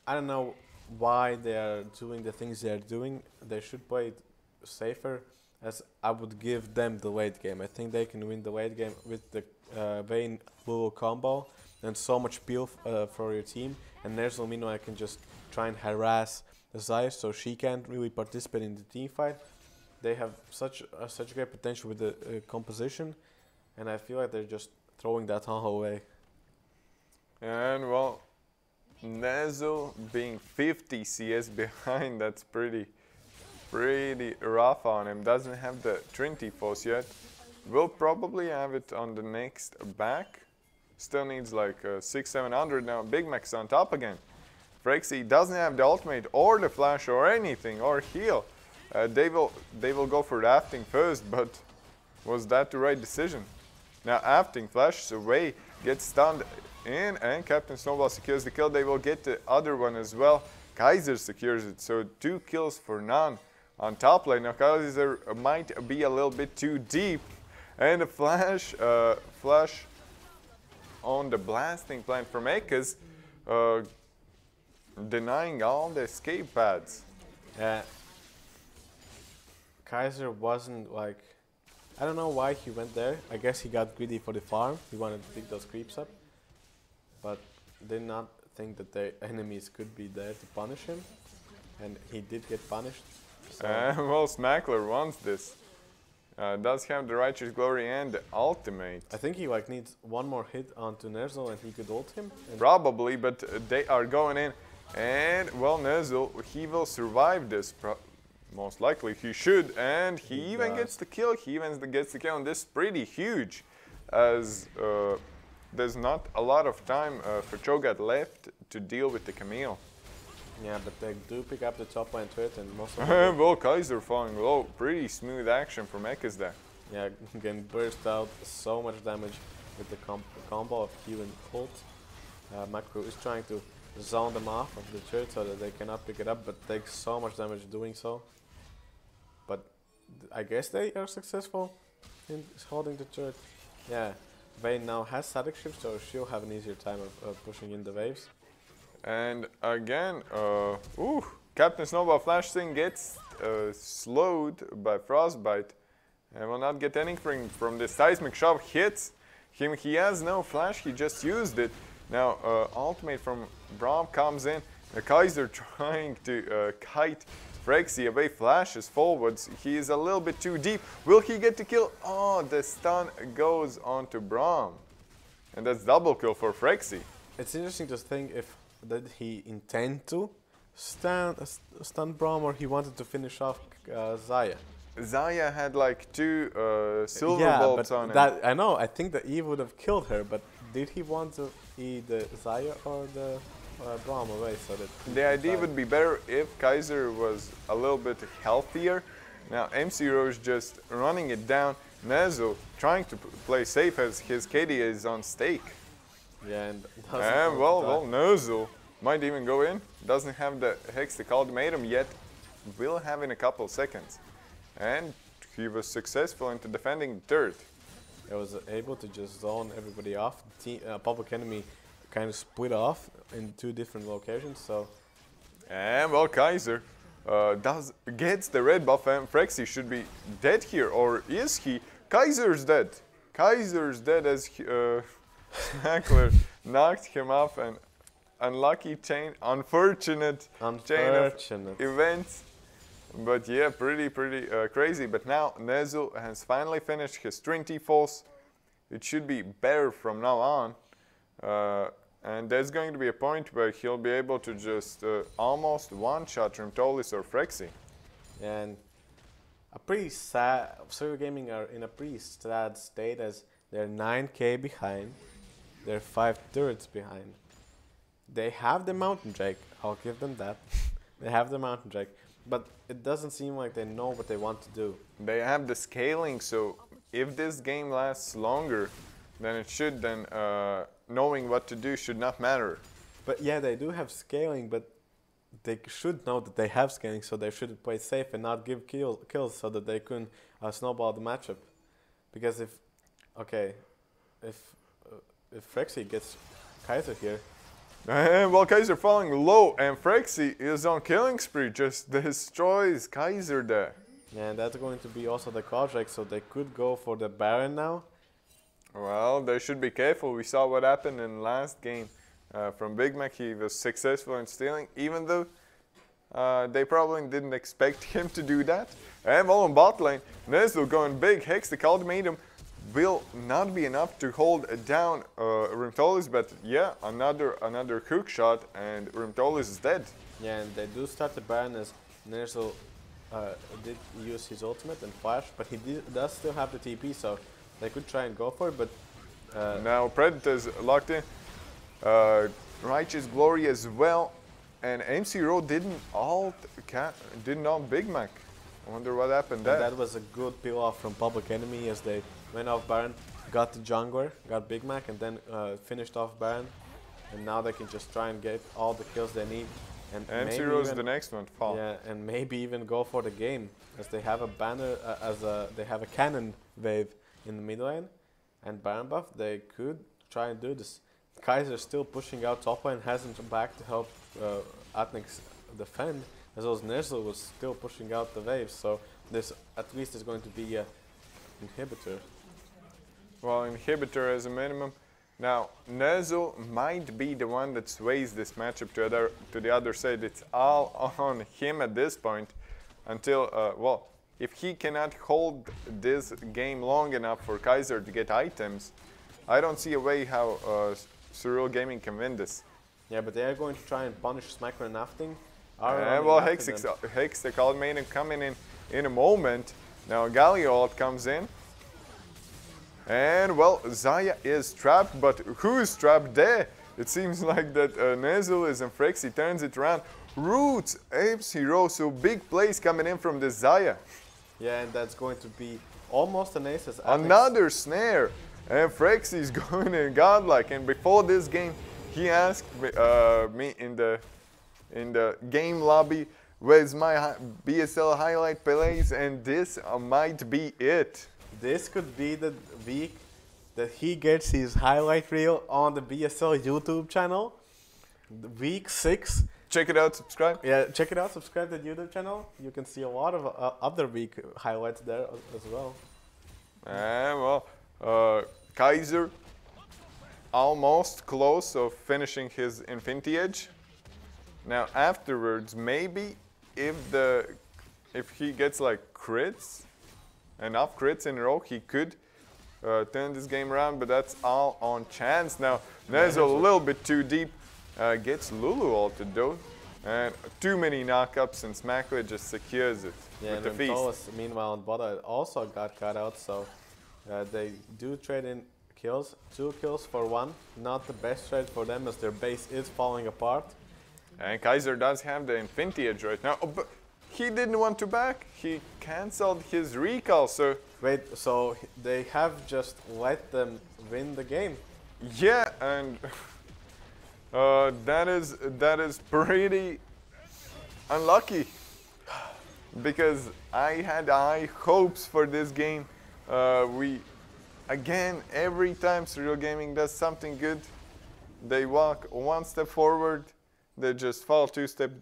I don't know why they are doing the things they are doing. They should play it safer, as I would give them the late game. I think they can win the late game with the Vayne Lulu combo and so much peel for your team, and Nerzel meanwhile can just try and harass Xayah so she can't really participate in the team fight. They have such great potential with the composition, and I feel like they're just throwing that all away. And well, Nazul being 50 CS behind, that's pretty rough on him. Doesn't have the Trinity Force yet. Will probably have it on the next back. Still needs like 600-700 now. Big Mac's on top again. Frexy doesn't have the ultimate or the flash or anything or heal. They will go for rafting first, but was that the right decision? Now Afting flashes away, gets stunned in, and Captain Snowball secures the kill. They will get the other one as well. Kaiser secures it, so 2 kills for none on top lane. Now Kaiser might be a little bit too deep, and a flash on the blasting plant from Ekaz, denying all the escape pads. Yeah. Kaiser wasn't like, I don't know why he went there. I guess he got greedy for the farm. He wanted to pick those creeps up, but did not think that the enemies could be there to punish him, and he did get punished. So Well, Smackler wants this. Does have the Righteous Glory and the ultimate. I think he like needs one more hit onto Nerzel and he could ult him. Probably, but they are going in. And, well, Nerzel, he will survive this. Most likely he should. And he even gets the kill. He even gets the kill. And this is pretty huge, as there's not a lot of time for Cho'Gath left to deal with the Camille. Yeah, but they do pick up the top lane turret and most of them. Well, Kaiser falling low. Pretty smooth action from Ekkas there. Yeah, can burst out so much damage with the combo of Q and ult. Macro is trying to zone them off of the turret so that they cannot pick it up, but takes so much damage doing so. But I guess they are successful in holding the turret. Yeah, Vayne now has static shift, so she'll have an easier time of pushing in the waves. And again, Captain Snowball Flash Thing gets slowed by Frostbite and will not get anything from this. Seismic Shock hits him. He has no flash, he just used it. Now, ultimate from Braum comes in. The Kaiser trying to kite Phyrexia away, flashes forwards. He is a little bit too deep. Will he get the kill? Oh, the stun goes on to Braum. And that's double kill for Phyrexia. It's interesting to think if did he intend to stun Braum or he wanted to finish off Xayah. Xayah had like 2 silver bolts on him. I know, I think the Eve would have killed her, but did he want to eat the Xayah or the Braum away so that the idea would be better if Kaiser was a little bit healthier. Now MC Roche just running it down. Nerzel trying to play safe as his KD is on stake. Yeah, and well, Nerzel might even go in. Doesn't have the Hextech ultimatum yet. Will have in a couple seconds. And he was successful into defending the turret. He was able to just zone everybody off. Public Enemy kind of split off in 2 different locations. So, and well, Kaiser gets the red buff, and Phyrexia should be dead here, or is he? Kaiser's dead. Kaiser's dead as Hackler knocked him off, and unlucky unfortunate chain of events. But yeah, pretty crazy. But now Nerzel has finally finished his Trinity Falls. It should be better from now on. And there's going to be a point where he'll be able to just almost one-shot Rimtolis or Phyrexia. And a pretty sad, Serial Gaming are in a pretty sad state as they're 9k behind. They're 5 turrets behind. They have the Mountain Drake, I'll give them that. They have the Mountain Drake, but it doesn't seem like they know what they want to do. They have the scaling, so if this game lasts longer than it should, then knowing what to do should not matter. But yeah, they do have scaling, but they should know that they have scaling, so they should play safe and not give kills so that they can snowball the matchup. Because if Phyrexia gets Kaiser here. Well, Kaiser falling low, and Phyrexia is on killing spree, just destroys Kaiser there. Yeah, and that's going to be also the Quadrake, so they could go for the Baron now. Well, they should be careful. We saw what happened in last game from Big Mac. He was successful in stealing, even though they probably didn't expect him to do that. And well, on bot lane, Nerzel going big. Hextech ultimatum will not be enough to hold down Rimtolis, but yeah, another hook shot, and Rimtolis is dead. Yeah, and they do start the Baron as Nerzel did use his ultimate and flash, but he does still have the TP, so they could try and go for it, but... now Predator's locked in. Righteous Glory as well, and MC Rowe didn't ult Big Mac. I wonder what happened there. That was a good peel off from Public Enemy as they went off Baron, got the jungler, got Big Mac, and then finished off Baron. And now they can just try and get all the kills they need. And MC Rowe's the next one to fall. Yeah, and maybe even go for the game, as they have a banner, they have a cannon wave in the mid lane, and Baron buff. They could try and do this. Kaiser still pushing out top lane, hasn't back to help Atnix defend, as well as Nerzel was still pushing out the waves. So this at least is going to be a inhibitor. Well, inhibitor as a minimum. Now, Nerzel might be the one that sways this matchup to the other side. It's all on him at this point until, well, if he cannot hold this game long enough for Kaiser to get items, I don't see a way how Surreal Gaming can win this. Yeah, but they are going to try and punish Smacker and Nafting. Well, Hextech made him coming in a moment. Now Galio ult comes in. And well, Zaya is trapped, but who is trapped there? It seems like that Nezul is, and Frexy turns it around. Roots, Apes Hero, so big plays coming in from the Zaya. Yeah, and that's going to be almost an ace. Another snare, and Frexy is going in godlike. And before this game, he asked me in the game lobby, where's my BSL highlight plays, and this might be it. This could be the week that he gets his highlight reel on the BSL YouTube channel. Week 6. Check it out, subscribe. Yeah, check it out, subscribe to the YouTube channel. You can see a lot of other week highlights there as well. And well, Kaiser almost close of finishing his Infinity Edge. Now afterwards, maybe if he gets like crits, enough crits in a row, he could turn this game around, but that's all on chance. Now Nez a little bit too deep, gets Lulu ulted though, and too many knockups, and Smackler just secures it with the feast. Tolas, meanwhile, on Bota also got cut out, so they do trade in kills. 2 kills for 1, not the best trade for them as their base is falling apart. And Kaiser does have the Infinity Edge right now. Oh, but he didn't want to back. He cancelled his recall, so... Wait, so they have just let them win the game? Yeah, and that is pretty unlucky. Because I had high hopes for this game. Again, every time Surreal Gaming does something good, they walk 1 step forward, they just fall 2 steps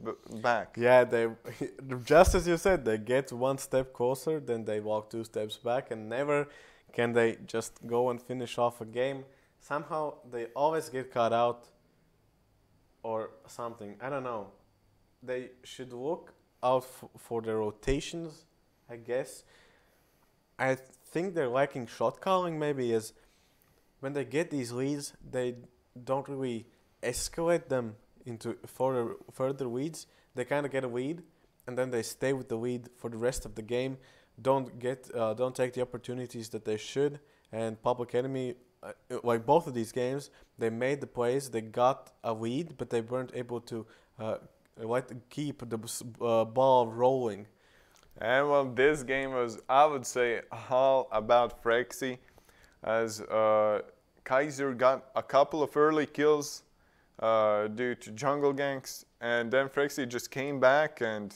back. Yeah, they just as you said, they get 1 step closer, then they walk 2 steps back, and never can they just go and finish off a game. Somehow they always get caught out or something. I don't know. They should look out for the rotations, I guess. I think they're lacking shot calling maybe, is when they get these leads, they don't really escalate them into further leads. They kind of get a lead, and then they stay with the lead for the rest of the game. Don't take the opportunities that they should. And Public Enemy, like both of these games, they made the plays, they got a lead, but they weren't able to keep the ball rolling. And well, this game was, I would say, all about Frexy, as Kaiser got a couple of early kills due to jungle ganks, and then Frexy just came back and,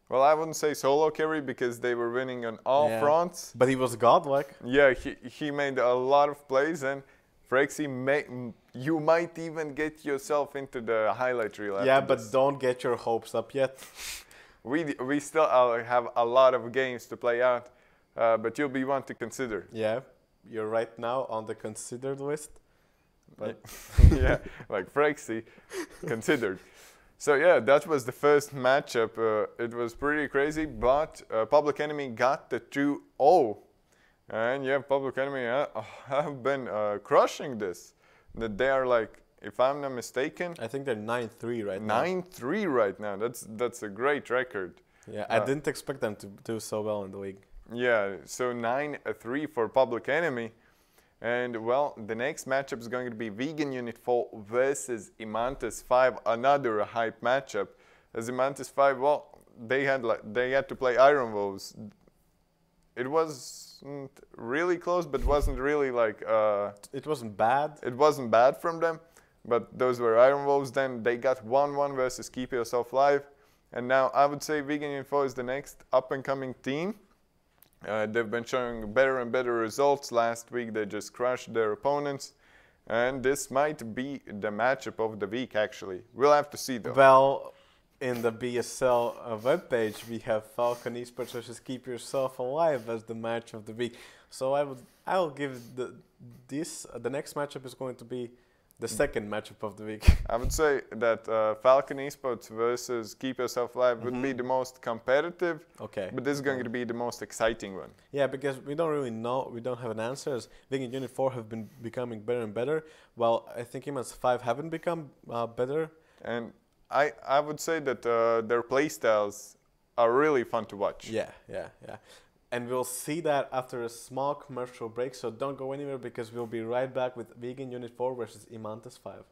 well, I wouldn't say solo carry because they were winning on all fronts. But he was godlike. Yeah, he made a lot of plays, and Frexy, you might even get yourself into the highlight reel after but this. don't get your hopes up yet. We still have a lot of games to play out, but you'll be one to consider. Yeah, you're right now on the considered list. But yeah, like Frexy, considered. So yeah, that was the first matchup. It was pretty crazy, but Public Enemy got the 2-0. And yeah, Public Enemy have been crushing this. That they are like, if I'm not mistaken, I think they're 9-3 right now. 9-3 right now. That's a great record. Yeah, I didn't expect them to do so well in the league. Yeah, so 9-3 for Public Enemy. And well, the next matchup is going to be Vegan Unit 4 versus Imantis 5, another hype matchup. As Imantis 5, well, they had to play Iron Wolves. It wasn't really close, but wasn't really like... it wasn't bad. It wasn't bad from them, but those were Iron Wolves. Then they got 1-1 versus Keep Yourself Live. And now I would say Vegan Unit 4 is the next up-and-coming team. They've been showing better and better results. Last week they just crushed their opponents. And this might be the matchup of the week, actually. We'll have to see, though. Well, in the BSL webpage, we have Falcon eSports versus Keep Yourself Alive as the match of the week. So I will give the next matchup is going to be the second matchup of the week. I would say that Falcon eSports versus Keep Yourself Alive would be the most competitive, Okay. but this is going to be the most exciting one. Yeah, because we don't really know, we don't have an answer. As Weekend Unit 4 have been becoming better and better, while I think Imans 5 haven't become better. And I would say that their playstyles are really fun to watch. Yeah. And we'll see that after a small commercial break, so don't go anywhere because we'll be right back with Vegan Unit 4 versus Imantas 5.